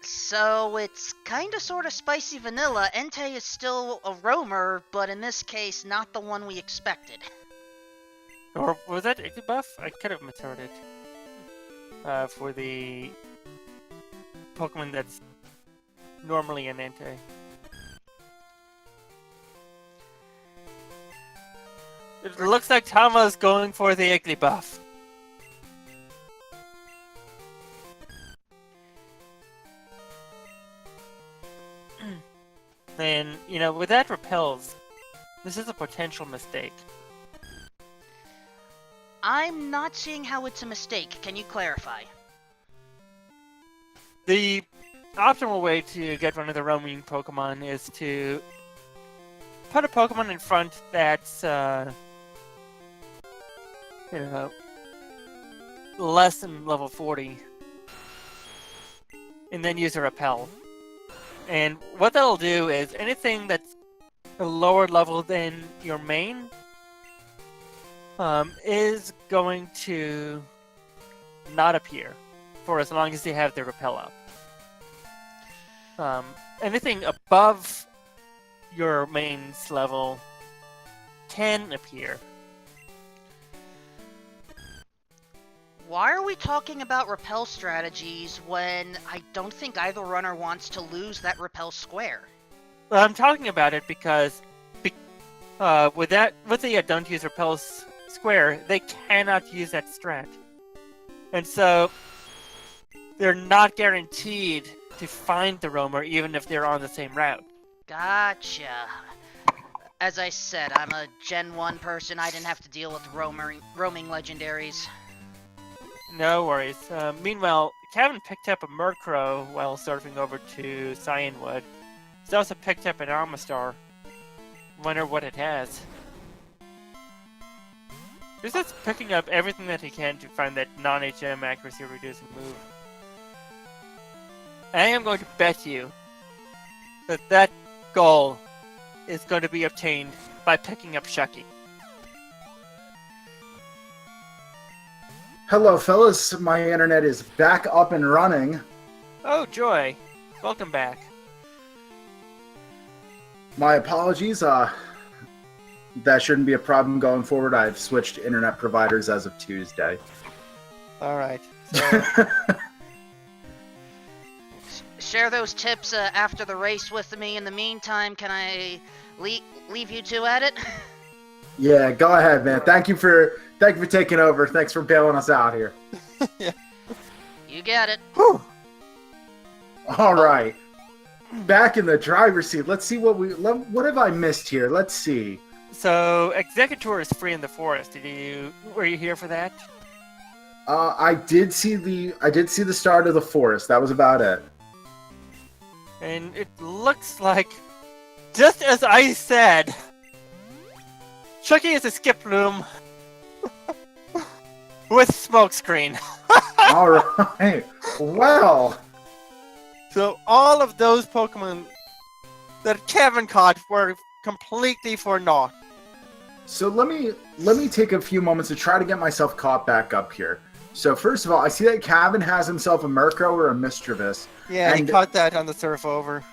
So it's kinda sorta spicy vanilla. Entei is still a roamer, but in this case, not the one we expected. Or was that Igglybuff? I could have misheard it. For the Pokemon that's normally an Entei. It looks like Tama's going for the Igglybuff. And, with that Repels, this is a potential mistake. I'm not seeing how it's a mistake. Can you clarify? The optimal way to get one of the roaming Pokemon is to put a Pokemon in front that's, less than level 40. And then use a Repel. And what that'll do is anything that's a lower level than your main is going to not appear for as long as you have the Repel up. Anything above your main's level can appear. Why are we talking about repel strategies when I don't think either runner wants to lose that repel square? Well, I'm talking about it because with the don't use repel square, they cannot use that strat. And so they're not guaranteed to find the roamer even if they're on the same route. Gotcha. As I said, I'm a Gen 1 person. I didn't have to deal with roaming legendaries. No worries. Meanwhile, Cavin picked up a Murkrow while surfing over to Cyanwood. He's also picked up an Amistar. Wonder what it has. He's just picking up everything that he can to find that non-HM accuracy reducing move. I am going to bet you that that goal is going to be obtained by picking up Shucky. Hello, fellas. My internet is back up and running. Oh, Joy. Welcome back. My apologies. That shouldn't be a problem going forward. I've switched internet providers as of Tuesday. All right. So, Share those tips after the race with me. In the meantime, can I leave you two at it? Yeah, go ahead, man. Thank you for taking over. Thanks for bailing us out here. You get it. whew. All right. Back in the driver's seat. Let's see what have I missed here? Let's see. So, Executor is free in the forest. Were you here for that? I did see the start of the forest. That was about it. And it looks like, just as I said, Chucky is a skip room with smokescreen. All right. Well, So all of those Pokemon that Kevin caught were completely for naught. so let me take a few moments to try to get myself caught back up here. So first of all, I see that Cavin has himself a Murkrow or a Mischievous. Yeah, he And- caught that on the surf over.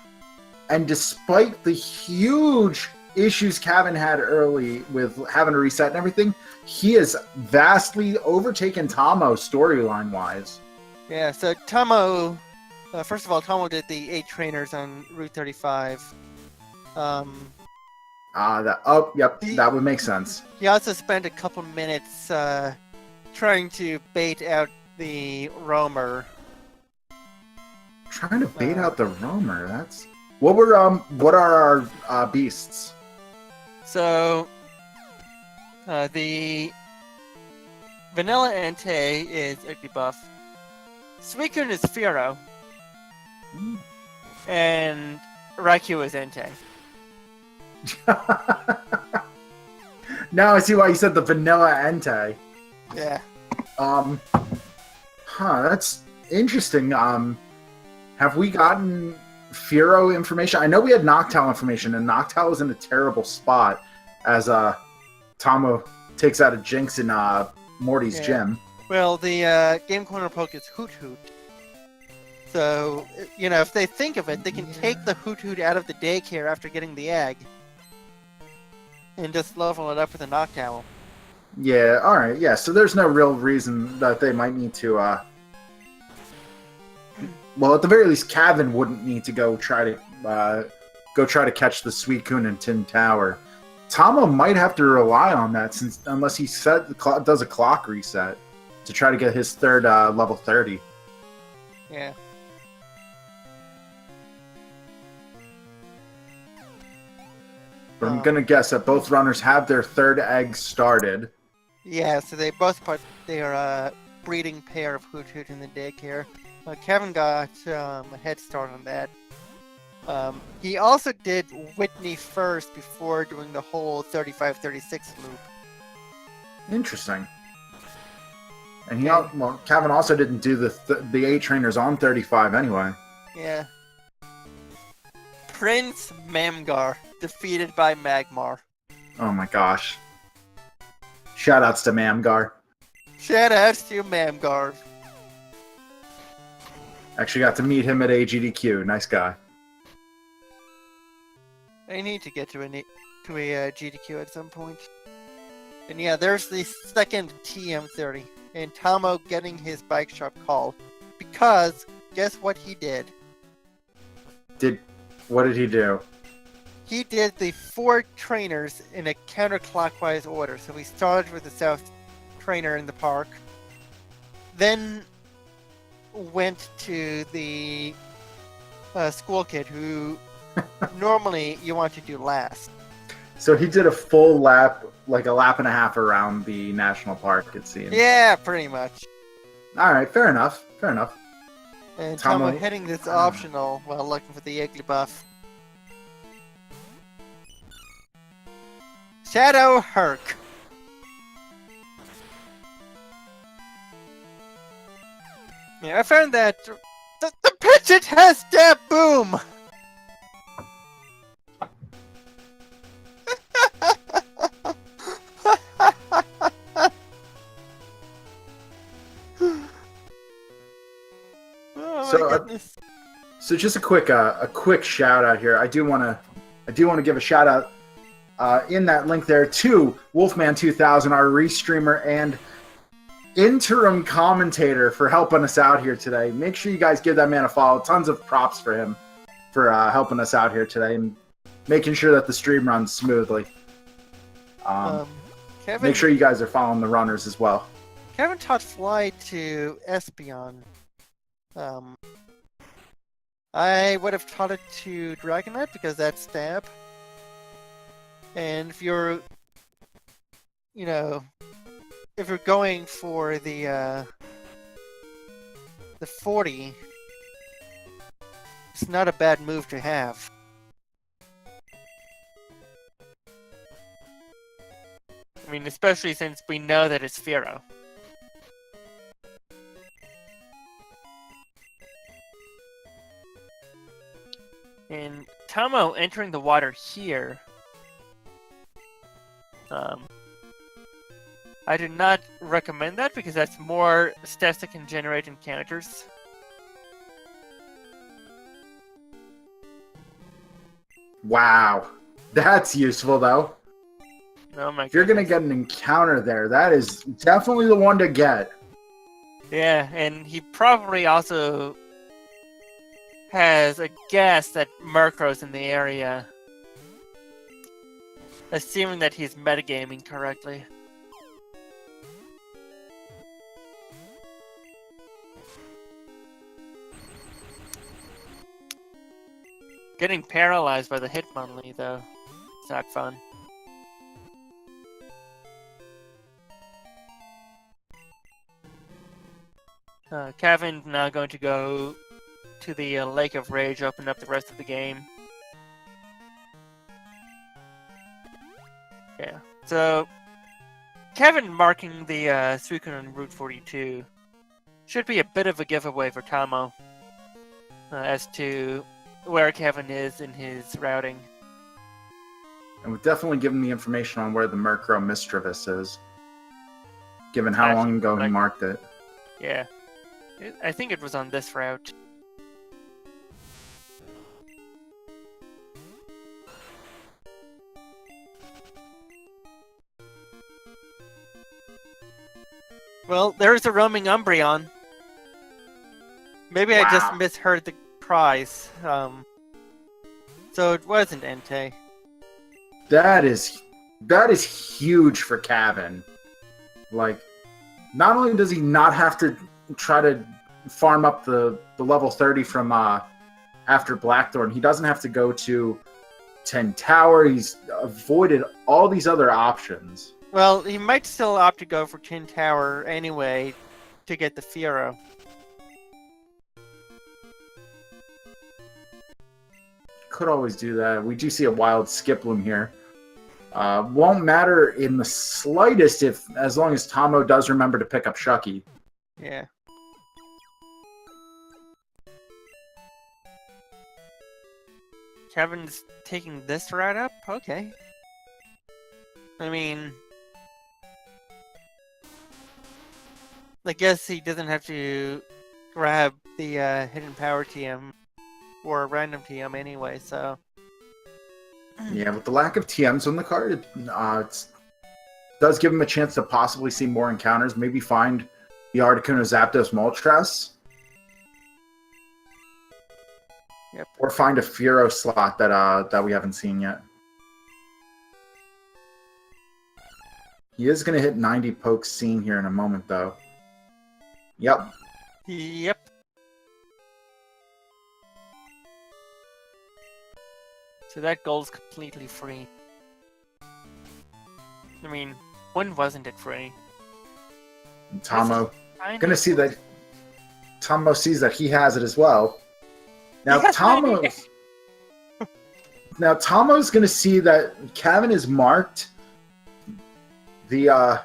And despite the huge issues Cavin had early with having to reset and everything, he has vastly overtaken Tomo storyline-wise. Yeah, so Tomo, first of all, Tomo did the 8 trainers on Route 35. That would make sense. He also spent a couple minutes trying to bait out the roamer. Trying to bait out the roamer. That's what are our beasts? So, the Vanilla Entei is a debuff. Suicune is Fearow. And Raikou is Entei. Now I see why you said the vanilla Entei. Yeah. That's interesting. Have we gotten Fearow information? I know we had Noctowl information, and Noctowl is in a terrible spot as Tomo takes out a Jinx in Morty's Yeah. gym. Well, the Game Corner poke is Hoot Hoot. So, if they think of it, they can take the Hoot Hoot out of the daycare after getting the egg. And just level it up with a Noctowl. Yeah, alright, yeah, so there's no real reason that they might need to, well, at the very least, Cavin wouldn't need to go try to catch the Suicune in Tin Tower. Tomo might have to rely on that unless he does a clock reset to try to get his third level 30. Yeah. But I'm gonna guess that both runners have their third egg started. Yeah, so they both put their breeding pair of Hoot Hoot in the daycare. Kevin got a head start on that. He also did Whitney first before doing the whole 35-36 loop. Interesting. And Kevin also didn't do the 8 trainers on 35 anyway. Yeah. Prince Mamgar defeated by Magmar. Oh my gosh. Shoutouts to Mamgar. Shoutouts to Mamgar. Actually got to meet him at AGDQ. Nice guy. I need to get to a GDQ at some point. And yeah, there's the second TM30. and Tommo getting his bike shop call. Because, guess what he did? What did he do? He did the 4 trainers in a counterclockwise order. So we started with the south trainer in the park, then went to the school kid who normally you want to do last. So he did a full lap, like a lap and a half around the national park, it seems. Yeah, pretty much. All right, fair enough. Fair enough. And Tommo- Tommo hitting this optional while looking for the Iggly buff. Shadow Herc. Yeah, I found that the Pidgeot has stab boom. Oh So, my goodness. So just a quick shout out here. I do want to give a shout out in that link there to Wolfman 2000, our restreamer and interim commentator, for helping us out here today. Make sure you guys give that man a follow. Tons of props for him for helping us out here today and making sure that the stream runs smoothly. Kevin, Make sure you guys are following the runners as well. Kevin taught Fly to Espeon. I would have taught it to Dragonite because that's stab. And if you're, if you're going for the 40, it's not a bad move to have. I mean, especially since we know that it's Fearow. And Tommo entering the water here. I do not recommend that because that's more stats that can generate encounters. Wow, that's useful though. Oh my If you're gonna goodness. get an encounter there, that is definitely the one to get. Yeah, and he probably also has a guess that Murkrow's in the area. Assuming that he's metagaming correctly. Getting paralyzed by the Hitmonlee, though. It's not fun. Cavin now going to go to the Lake of Rage, open up the rest of the game. Yeah, so Kevin marking the Suicune on Route 42 should be a bit of a giveaway for Tommo as to where Kevin is in his routing. And we've definitely given the information on where the Murkrow Mischievous is, given how long ago he marked it. Yeah, I think it was on this route. Well, there's a roaming Umbreon. Maybe I just Wow. misheard the prize. So it wasn't Entei. That is huge for Cavin. Like, not only does he not have to try to farm up the level 30 from after Blackthorn, he doesn't have to go to 10 Tower. He's avoided all these other options. Well, he might still opt to go for Tin Tower anyway to get the Fearow. Could always do that. We do see a wild Skiploom here. Won't matter in the slightest as long as Tommo does remember to pick up Shucky. Yeah. Kevin's taking this route up? Okay. I mean, I guess he doesn't have to grab the Hidden Power TM or a random TM anyway, so. Yeah, with the lack of TMs on the card, it does give him a chance to possibly see more encounters. Maybe find the Articuno Zapdos Moltres. Yep. Or find a Furo slot that we haven't seen yet. He is going to hit 90 pokes seen here in a moment, though. Yep. Yep. So that goal's completely free. I mean, when wasn't it free? And Tommo Kinda going to see that. Tommo sees that he has it as well. Now Yes, Tommo's going to see that Cavin is marked the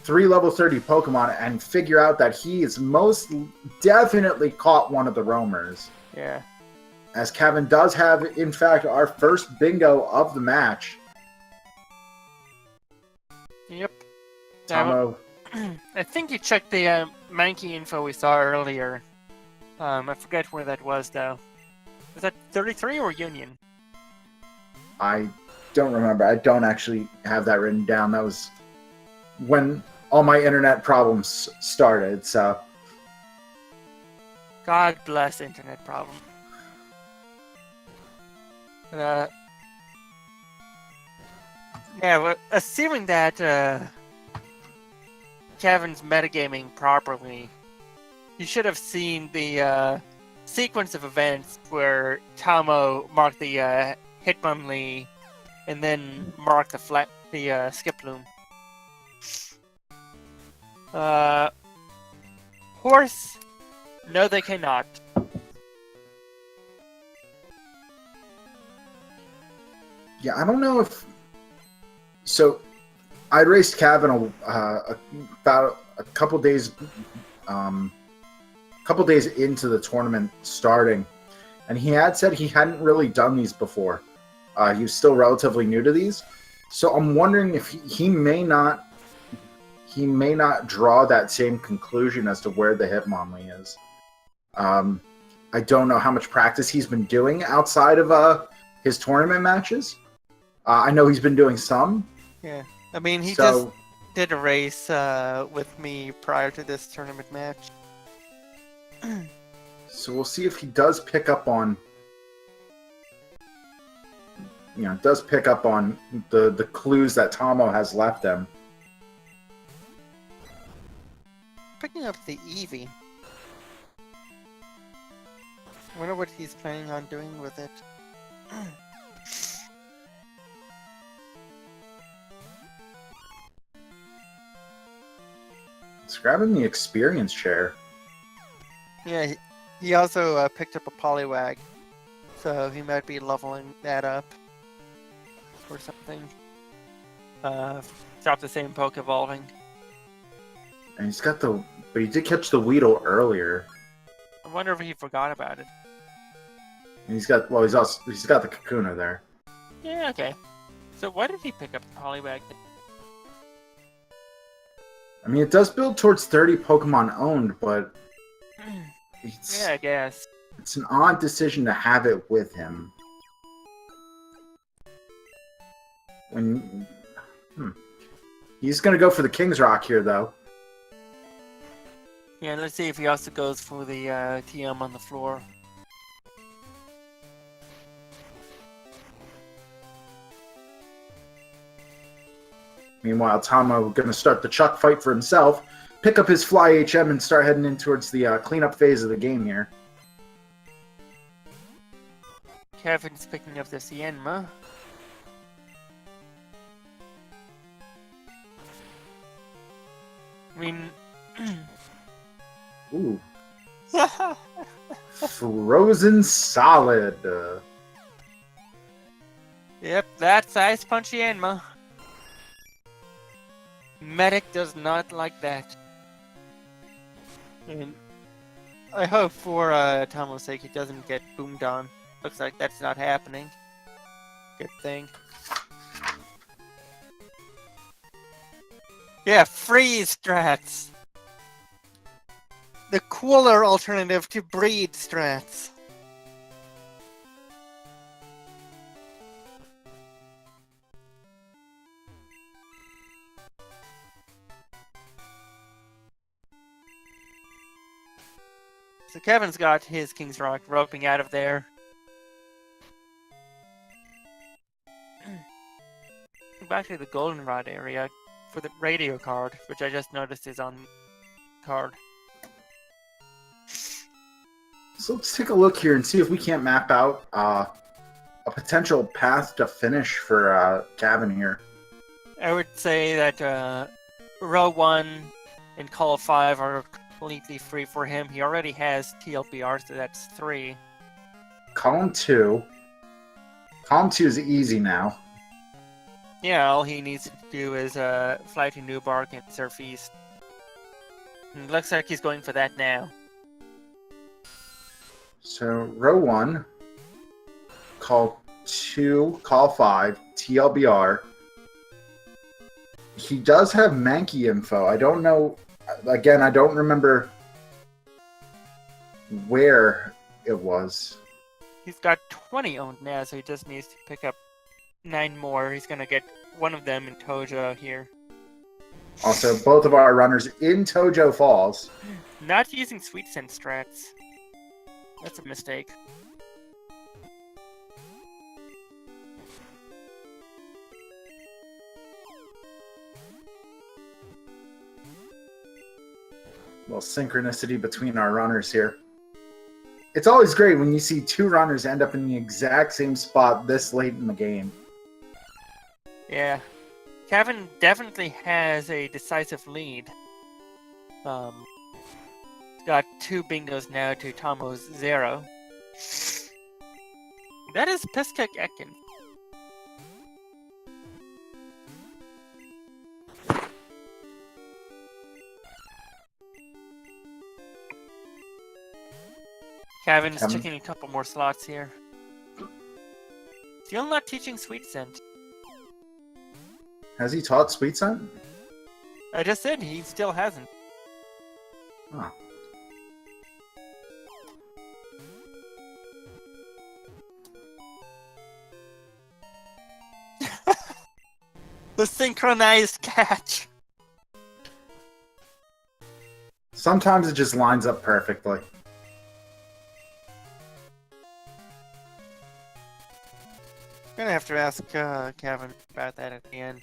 3 level 30 Pokemon and figure out that he is most definitely caught one of the roamers. Yeah. As Cavin does have, in fact, our first bingo of the match. Yep. Tommo, I think you checked the Mankey info we saw earlier. I forget where that was, though. Was that 33 or Union? I don't remember. I don't actually have that written down. That was when all my internet problems started, so... God bless internet problem. Yeah, well, assuming that Kevin's metagaming properly, you should have seen the sequence of events where Tommo marked the Hitmonlee and then marked the Skiploom. Horse? No, they cannot. Yeah, I don't know if... So, I raced Cavin about a couple days into the tournament starting, and he had said he hadn't really done these before. He was still relatively new to these, so I'm wondering if he may not draw that same conclusion as to where the Hitmonlee is. I don't know how much practice he's been doing outside of his tournament matches. I know he's been doing some. Yeah. I mean, he So, just did a race with me prior to this tournament match. so we'll see if he does pick up on, the clues that Tommo has left him. Picking up the Eevee. I wonder what he's planning on doing with it. It's grabbing the experience chair. Yeah, he also picked up a Poliwag, so he might be leveling that up or something. Stop the same poke evolving. And he's got but he did catch the Weedle earlier. I wonder if he forgot about it. And he's got the Kakuna there. Yeah, okay. So why did he pick up the Poliwag? I mean, it does build towards 30 Pokemon owned, but Yeah, I guess. it's an odd decision to have it with him. He's going to go for the King's Rock here, though. Yeah, let's see if he also goes for the TM on the floor. Meanwhile, Tommo going to start the Chuck fight for himself, pick up his Fly HM, and start heading in towards the cleanup phase of the game here. Kevin's picking up the Sienma. I mean... Ooh. Frozen Solid. Yep, that's Ice Punch Yanma. Medic does not like that. And I hope for Tommo's sake he doesn't get boomed on. Looks like that's not happening. Good thing. Yeah, freeze strats! The cooler alternative to breed strats. So Kevin's got his King's Rock roping out of there. Back to the Goldenrod area for the radio card, which I just noticed is on card. So let's take a look here and see if we can't map out a potential path to finish for Cavin here. I would say that row 1 and call 5 are completely free for him. He already has TLBR, so that's 3. Column 2. Column 2 is easy now. Yeah, all he needs to do is fly to Newbark and surf east. And it looks like he's going for that now. So row 1, call 2, call 5, TLBR. He does have Mankey info. I don't know. Again, I don't remember where it was. He's got 20 owned now, so he just needs to pick up 9 more. He's gonna get one of them in Tojo here. Also, both of our runners in Tojo Falls. Not using Sweet Scent strats. That's a mistake. Little synchronicity between our runners here. It's always great when you see 2 runners end up in the exact same spot this late in the game. Yeah. Cavin definitely has a decisive lead. He's got 2 bingos now to Tommo's 0. That is Piskek Ekin. Cavin's checking a couple more slots here. Still not teaching Sweet Scent. Has he taught Sweet Scent? I just said he still hasn't. Oh. The synchronized catch. Sometimes it just lines up perfectly. Gonna have to ask Cavin about that at the end.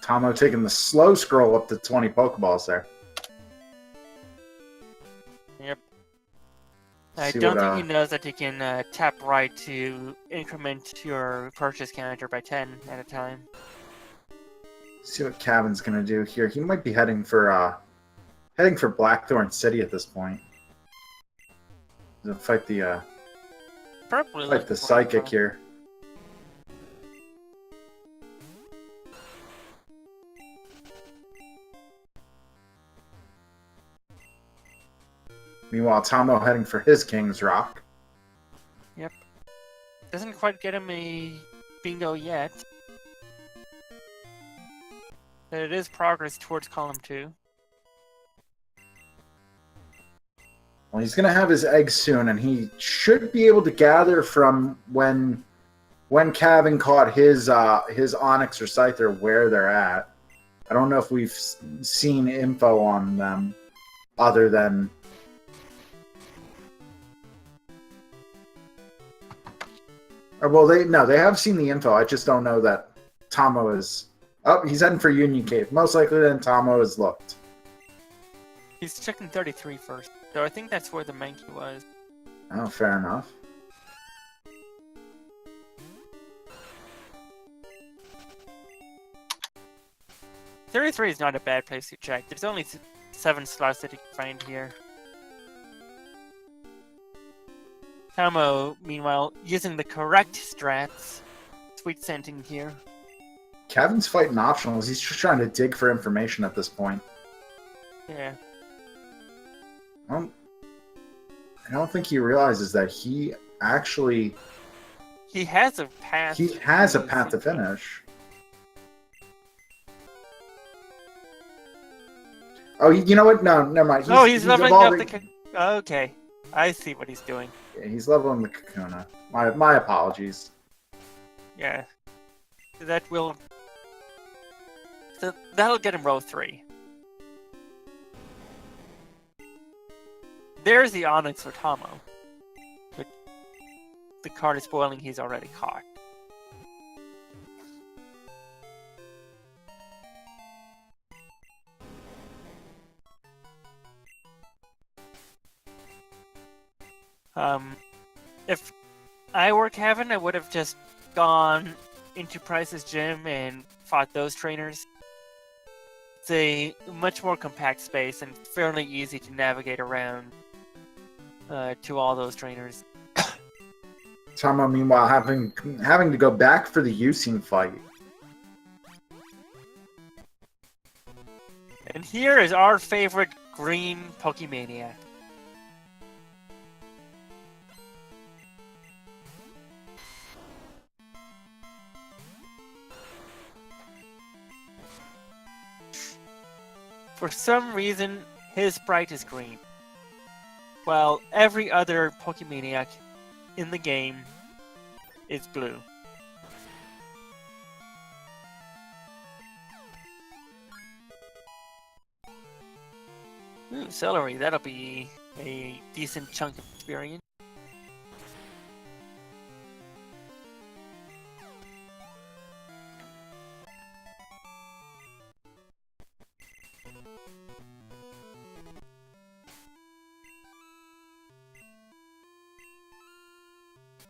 Tommo taking the slow scroll up to 20 Pokeballs there. Yep. I See don't what, think he knows that he can tap right to increment your purchase counter by 10 at a time. See what Cavin's gonna do here. He might be heading for Blackthorn City at this point. He's gonna fight the Probably psychic here. Meanwhile, Tommo heading for his King's Rock. Yep. Doesn't quite get him a bingo yet. But it is progress towards column 2. Well, he's going to have his eggs soon, and he should be able to gather from when Cavin caught his Onyx or Scyther where they're at. I don't know if we've seen info on them other than... Well, they have seen the info. I just don't know that Tommo is... Oh, he's heading for Union Cave. Most likely then Tommo has looked. He's checking 33 first, so I think that's where the Mankey was. Oh, fair enough. $33 is not a bad place to check. There's only 7 slots that you can find here. Tommo, meanwhile, using the correct strats. Sweet scenting here. Cavin's fighting optionals. He's just trying to dig for information at this point. Yeah. I don't think he realizes that he actually... He has a path. He has a path to finish. Oh, you know what? No, never mind. He's leveling evolving... up the... Okay. I see what he's doing. Yeah, he's leveling the Kakuna. My apologies. Yeah. That will... So that'll get him row 3. There's the Onyx for Tommo. But the card is spoiling, he's already caught. If I were Cavin, I would have just gone into Price's gym and fought those trainers. It's a much more compact space and fairly easy to navigate around to all those trainers. Tommo, meanwhile, having to go back for the Yusin fight. And here is our favorite green Pokemaniac. For some reason, his sprite is green, while every other Pokemaniac in the game is blue. Ooh, celery, that'll be a decent chunk of experience.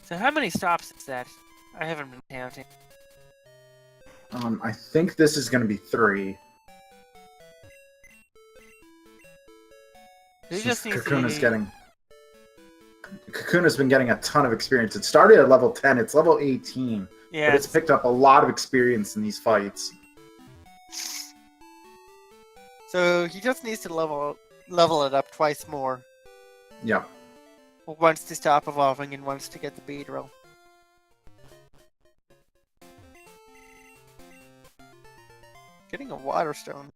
So how many stops is that? I haven't been counting. I think this is going to be 3. He Since just needs Kakuna's to... Kakuna's been getting a ton of experience. It started at level 10. It's level 18. Yeah, But it's picked up a lot of experience in these fights. So he just needs to level it up twice more. Yeah. Once to stop evolving and once to get the Beedrill. Getting a Water Stone.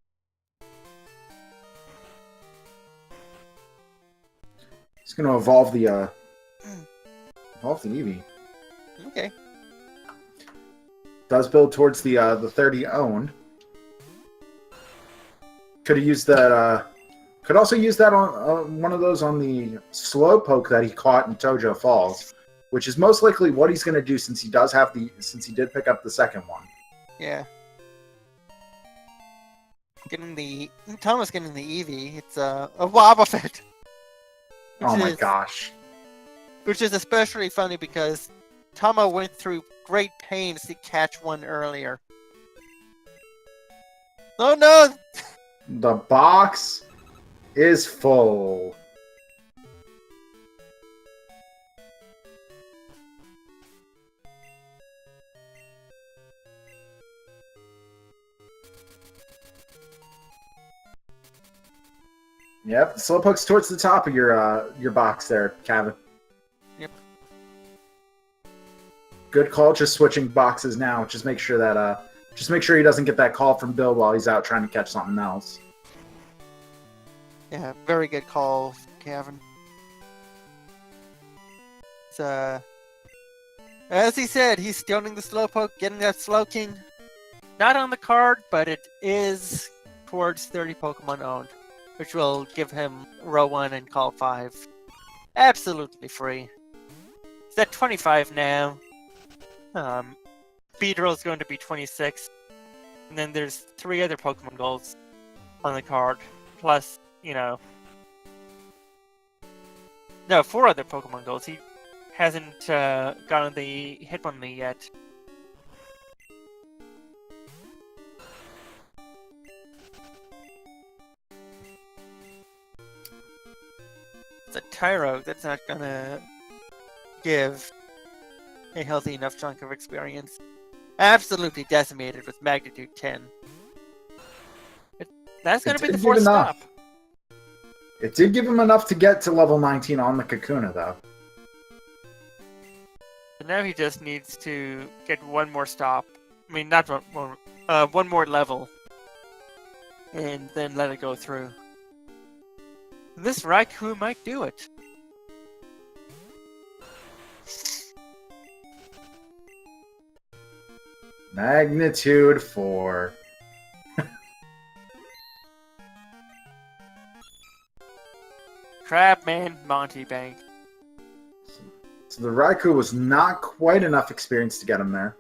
He's going to evolve the Eevee. Okay. Does build towards the 30 owned. Could have used that. Could also use that on one of those on the Slowpoke that he caught in Tojo Falls, which is most likely what he's going to do since he did pick up the second one. Yeah. Tommo's getting the Eevee. It's a Wobbuffet. Oh my gosh. Which is especially funny because Tommo went through great pains to catch one earlier. Oh no! The box is full. Yep, Slowpoke's towards the top of your box there, Cavin. Yep. Good call. Just switching boxes now. Just make sure he doesn't get that call from Bill while he's out trying to catch something else. Yeah, very good call, Cavin. As he said, he's stoning the Slowpoke, getting that Slowking. not on the card, but it is towards 30 Pokemon owned, which will give him row 1 and call 5. Absolutely free. It's at 25 now. Beedrill is going to be 26. And then there's 3 other Pokemon goals on the card. Plus, no, 4 other Pokemon goals. He hasn't gotten the Hitmonlee yet. It's a Tyro that's not gonna give a healthy enough chunk of experience. Absolutely decimated with magnitude 10. That's gonna be the 4th stop. It did give him enough to get to level 19 on the Kakuna, though. So now he just needs to get one more stop. I mean, not one more, one more level. And then let it go through. This Raikou might do it. Magnitude 4. Crabman Monty Bank. So the Raikou was not quite enough experience to get him there.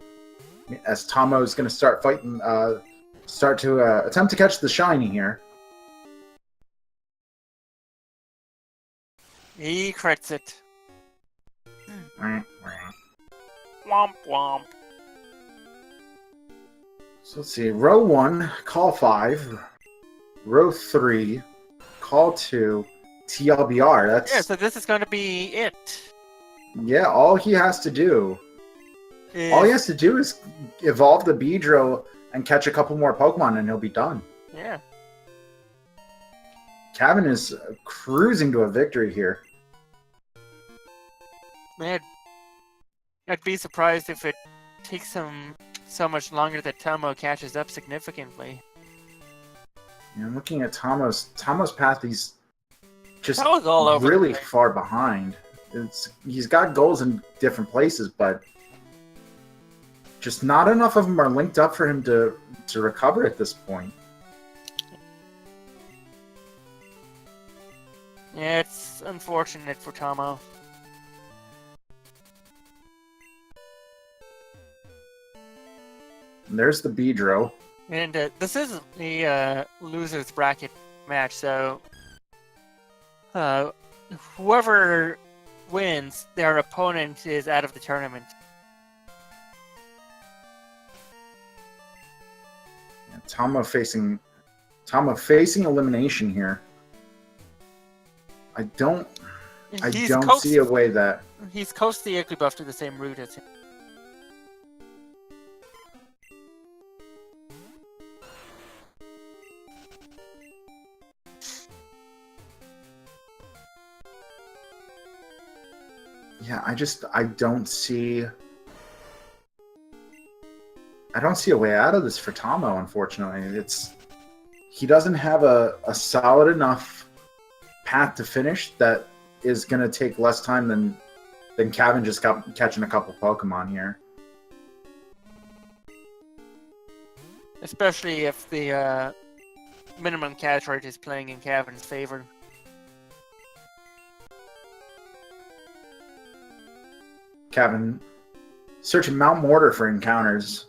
As Tommo is going to start fighting, attempt to catch the shiny here. He crits it. Womp womp. So let's see. Row 1, call 5. Row 3, call 2, TLBR. That's Yeah, so this is going to be it. yeah. All he has to do. All he has to do is evolve the Beedrill and catch a couple more Pokemon, and he'll be done. Yeah. Cavin is cruising to a victory here. Man, I'd be surprised if it takes him so much longer that Tommo catches up significantly. Yeah, I'm looking at Tommo's path. He's just Tommo's all over the really place. far behind. He's got goals in different places, but just not enough of them are linked up for him to recover at this point. Yeah, it's unfortunate for Tommo. And there's the Beedrill. And this is the loser's bracket match, so whoever wins, their opponent is out of the tournament. Yeah, Tommo facing elimination here. I don't see a way that. He's coast the Igglybuff to the same route as him. Yeah, I don't see a way out of this for Tommo, unfortunately. He doesn't have a solid enough path to finish that is going to take less time than Cavin just catching a couple Pokemon here. Especially if the minimum catch rate is playing in Cavin's favor. Cavin searching Mount Mortar for encounters.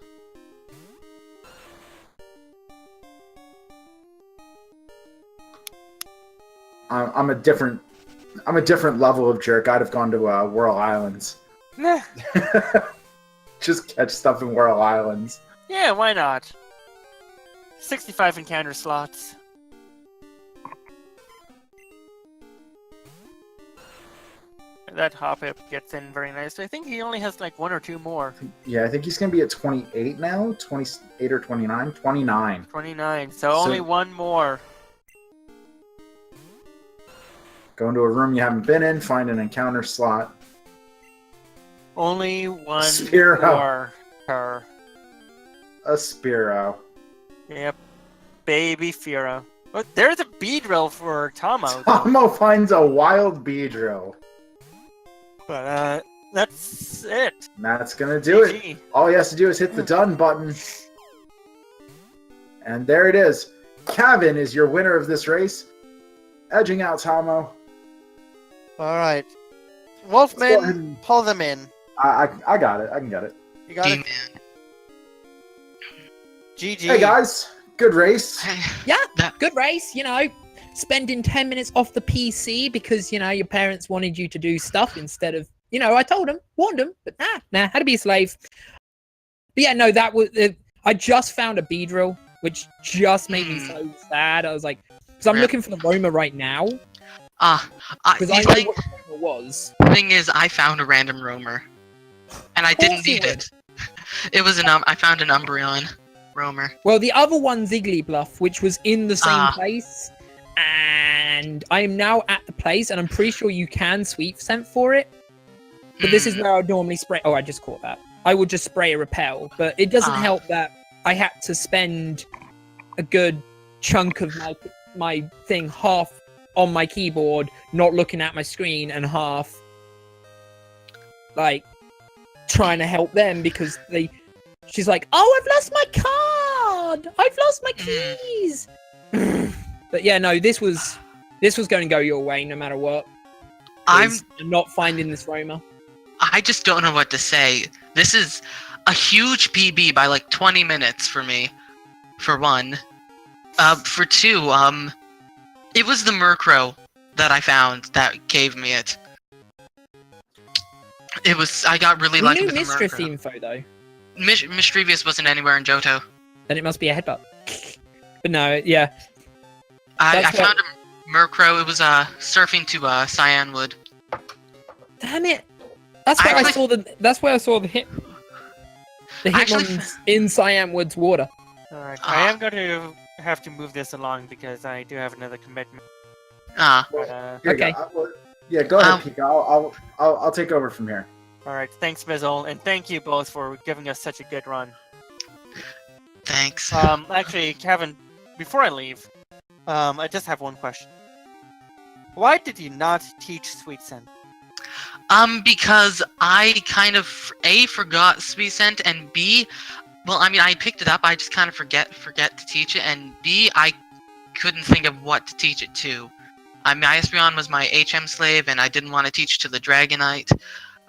I'm a different level of jerk. I'd have gone to Whirl Islands. Nah. Just catch stuff in Whirl Islands. Yeah, why not? 65 encounter slots. That Hoppip gets in very nicely. I think he only has like 1 or 2 more. Yeah, I think he's going to be at 28 now. 28 or 29? 29. 29. So only 1 more. Go into a room you haven't been in, find an encounter slot. Only 1 Spearow. more per. A Spearow. Yep. Baby Firo. Oh, there's a Beedrill for Tommo. Tommo finds a wild Beedrill. But that's it. And that's going to do it. GG. All he has to do is hit the done button. And there it is. Cavin is your winner of this race. Edging out Tommo. All right. Let's go ahead Wolfman, and- pull them in. I got it. I can get it. You got it? Man. GG. Hey, guys. Good race. Yeah, That- good race, spending 10 minutes off the PC because, your parents wanted you to do stuff instead of, I told them, warned them, but had to be a slave. But yeah, no, that was, I just found a Beedrill, which just made me so sad. I was like, because I'm Rip. looking for the Roma right now, because the I know thing, what the Roma was. thing is, I found a random roamer, and I didn't Of course you need it. It was I found an Umbreon roamer. Well, the other one's Igglybuff, which was in the same Ah. place, and I am now at the place, and I'm pretty sure you can sweep scent for it. But this is where I would normally spray. Oh, I just caught that. I would just spray a repel, but it doesn't Ah. help that I had to spend a good chunk of my thing half on my keyboard, not looking at my screen, and half like trying to help them because they she's like, "Oh, I've lost my card. I've lost my keys." But yeah, no, this was going to go your way no matter what. I'm not finding this Roma. I just don't know what to say. This is a huge PB by like 20 minutes for me. For one. For two, it was the Murkrow that I found that gave me it. I got really lucky with the Mistress Murkrow. info though. Mischievous wasn't anywhere in Johto. Then it must be a headbutt. But no, yeah. I That's found a Murkrow. It was surfing to Cyanwood. Damn it! That's where I saw the. That's where I saw the hit. The Hitmon's in Cyanwood's water. Alright, I am going to have to move this along because I do have another commitment. Ah. But, Here you Okay. go. Yeah, go ahead, Pika. I'll take over from here. Alright, thanks, Mizzle, and thank you both for giving us such a good run. Thanks. Actually, Kevin, before I leave, I just have one question. Why did you not teach Sweet Scent? Because I kind of forgot Sweet Scent, and B, well, I mean, I picked it up. I just kind of forget to teach it, and B, I couldn't think of what to teach it to. I mean, Espeon was my HM slave, and I didn't want to teach to the Dragonite.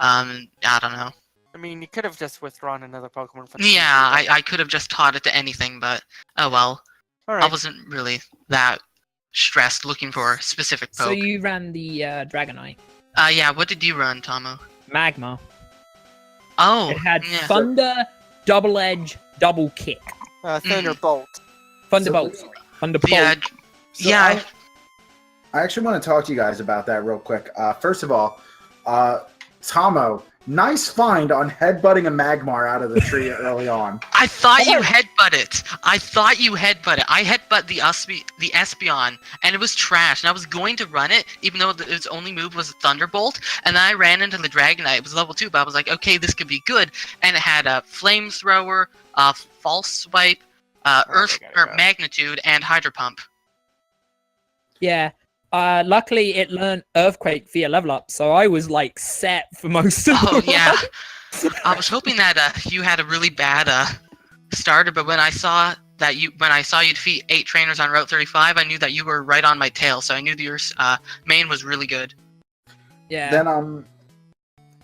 I don't know. I mean, you could have just withdrawn another Pokemon from Yeah, I could have just taught it to anything, but oh well. Alright. I wasn't really that stressed looking for a specific poke. So you ran the Dragonite. Yeah, what did you run, Tomo? Magma. Oh, It had yeah. Thunder, Double Edge, Double Kick. Thunderbolt. Thunderbolt. Thunderbolt. Yeah, So yeah. I actually want to talk to you guys about that real quick. First of all, Tomo, nice find on headbutting a Magmar out of the tree early on. I thought you headbutt it. I headbutt the Espeon, and it was trash. And I was going to run it, even though its only move was a Thunderbolt. And then I ran into the Dragonite. It was level 2, but I was like, okay, this could be good. And it had a Flamethrower, False Swipe, Earth or Magnitude, and Hydro Pump. Yeah. Luckily, it learned Earthquake via level up, so I was like set for most of Oh the yeah. run. I was hoping that you had a really bad starter, but when I saw you defeat 8 trainers on Route 35, I knew that you were right on my tail, so I knew that your main was really good. Yeah. Then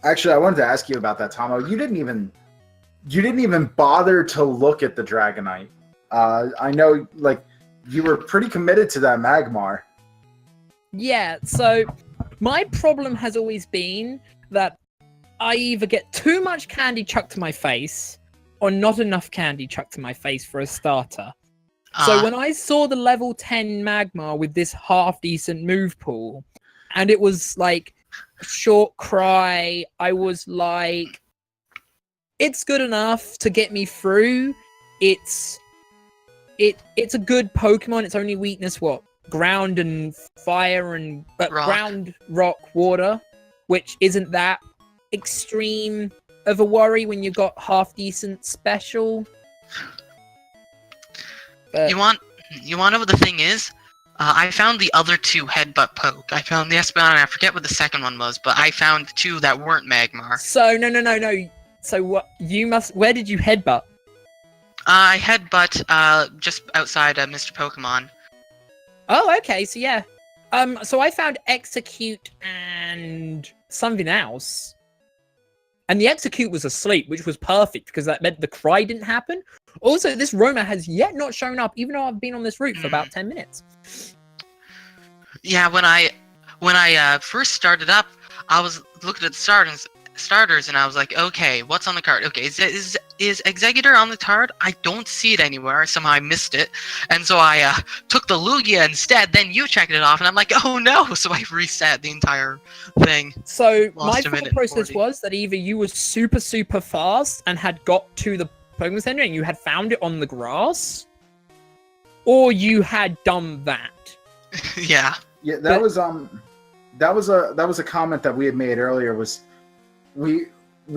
actually, I wanted to ask you about that, Tomo. You didn't even bother to look at the Dragonite. I know, like, you were pretty committed to that Magmar. Yeah, so my problem has always been that I either get too much candy chucked to my face or not enough candy chucked to my face for a starter. So when I saw the level 10 Magmar with this half-decent move pool, and it was like short cry, I was like, it's good enough to get me through. It's a good Pokemon. Its only weakness, what? Ground and fire and ground, rock, water, which isn't that extreme of a worry when you've got half decent special. But You want to know what the thing is? I found the other 2 headbutt poke. I found the Espeon, and I forget what the second one was, but I found 2 that weren't Magmar. So no. So what? Where did you headbutt? I headbutt just outside Mr. Pokemon. Oh, okay. So yeah. So I found Execute and something else. And the Execute was asleep, which was perfect because that meant the cry didn't happen. Also, this Roma has yet not shown up, even though I've been on this route for about 10 minutes. Yeah, when I first started up, I was looking at the starters, and I was like, okay, what's on the card? Okay, is Executor on the card? I don't see it anywhere. Somehow I missed it, and so I took the Lugia instead. Then you checked it off, and I'm like, oh no! So I reset the entire thing. So Lost my a minute thought process 40. was that either you were super fast and had got to the Pokemon Center and you had found it on the grass, or you had done that. Yeah. Yeah, that was a comment that we had made earlier. Was we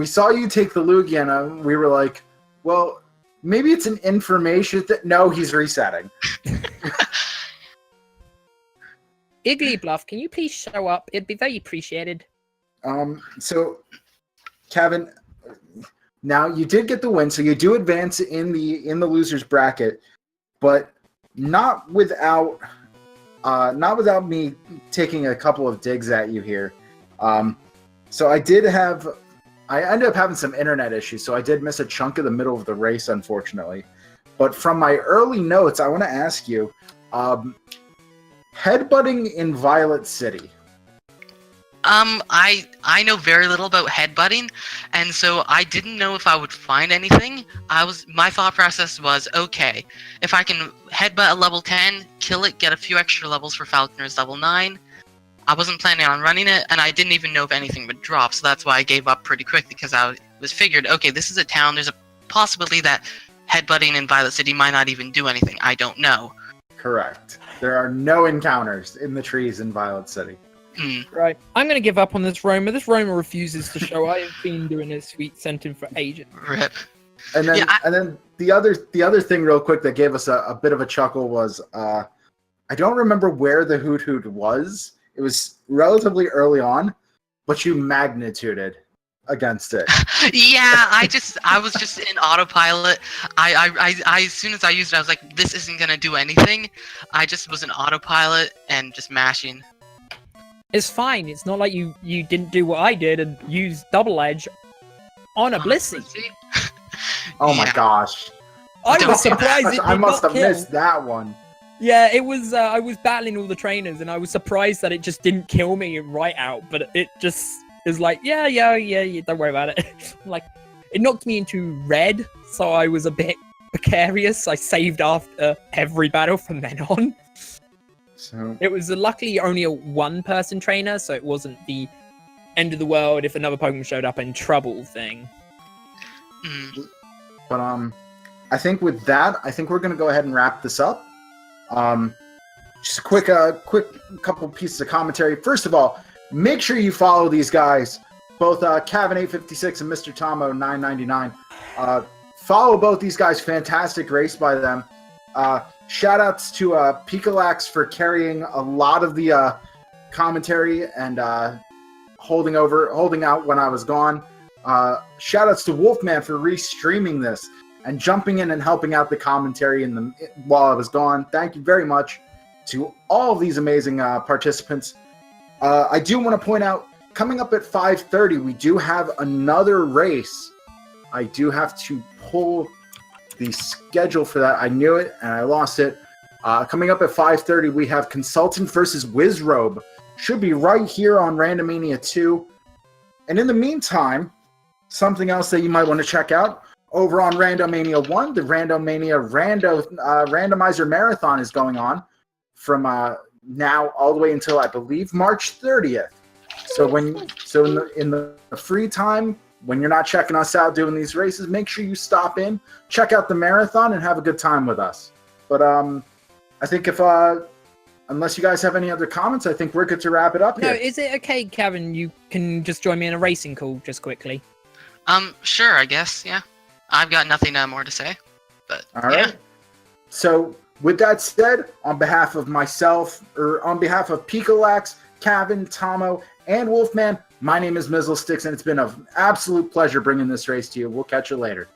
saw you take the Lugia, and we were like, well, maybe it's an information that no, he's resetting. Iggly can you please show up? It'd be very appreciated. So, Kevin, Now you did get the win, so you do advance in the losers bracket, but not without me taking a couple of digs at you here. So I ended up having some internet issues, so I did miss a chunk of the middle of the race, unfortunately. But from my early notes, I want to ask you, headbutting in Violet City. I know very little about headbutting, and so I didn't know if I would find anything. My thought process was, okay, if I can headbutt a level 10, kill it, get a few extra levels for Falconer's level 9. I wasn't planning on running it, and I didn't even know if anything would drop, so that's why I gave up pretty quickly, because I was figured, okay, this is a town, there's a possibility that headbutting in Violet City might not even do anything. I don't know. Correct. There are no encounters in the trees in Violet City. Right. I'm going to give up on this Roma. This Roma refuses to show. I have been doing a sweet sentence for ages. Rip. And then, Yeah, and then the other thing, real quick, that gave us a bit of a chuckle was I don't remember where the Hoot Hoot was. It was relatively early on, but you magnituded against it. Yeah, I was just in autopilot. I as soon as I used it, I was like, this isn't gonna do anything. I just was in autopilot and just mashing. It's fine. It's not like you didn't do what I did and use double edge on a Blissey. Oh my Yeah. gosh. I Don't- was surprised it did I must not have kill. missed that one. Yeah, it was. I was battling all the trainers, and I was surprised that it just didn't kill me right out. But it just is like, yeah, don't worry about it. Like, it knocked me into red, so I was a bit precarious. I saved after every battle from then on. So It was luckily only a one-person trainer, so it wasn't the end of the world if another Pokemon showed up in trouble thing. Mm. But I think with that, I think we're gonna go ahead and wrap this up. Just a quick couple pieces of commentary. First of all, make sure you follow these guys, both Cavin856 and MrTommo999. Follow both these guys. Fantastic race by them. Shout outs to Pikalax for carrying a lot of the commentary and holding out when I was gone. Shout outs to Wolfman for restreaming this and jumping in and helping out the commentary while I was gone. Thank you very much to all of these amazing participants. I do want to point out, coming up at 5:30, we do have another race. I do have to pull the schedule for that. I knew it and I lost it. Coming up at 5:30, we have Consultant versus Wizrobe. Should be right here on Randomania 2. And in the meantime, something else that you might want to check out, over on Randomania 1, the Randomania Randomizer Marathon is going on from now all the way until, I believe, March 30th. So in the free time, when you're not checking us out doing these races, make sure you stop in, check out the marathon, and have a good time with us. But I think unless you guys have any other comments, I think we're good to wrap it up No, here. is it okay, Kevin? You can just join me in a racing call just quickly. Sure, I guess, yeah. I've got nothing more to say, but All right. yeah. So with that said, on behalf of myself, or on behalf of Pikalax, Cavin, Tommo, and Wolfman, my name is Mizzlesticks, and it's been an absolute pleasure bringing this race to you. We'll catch you later.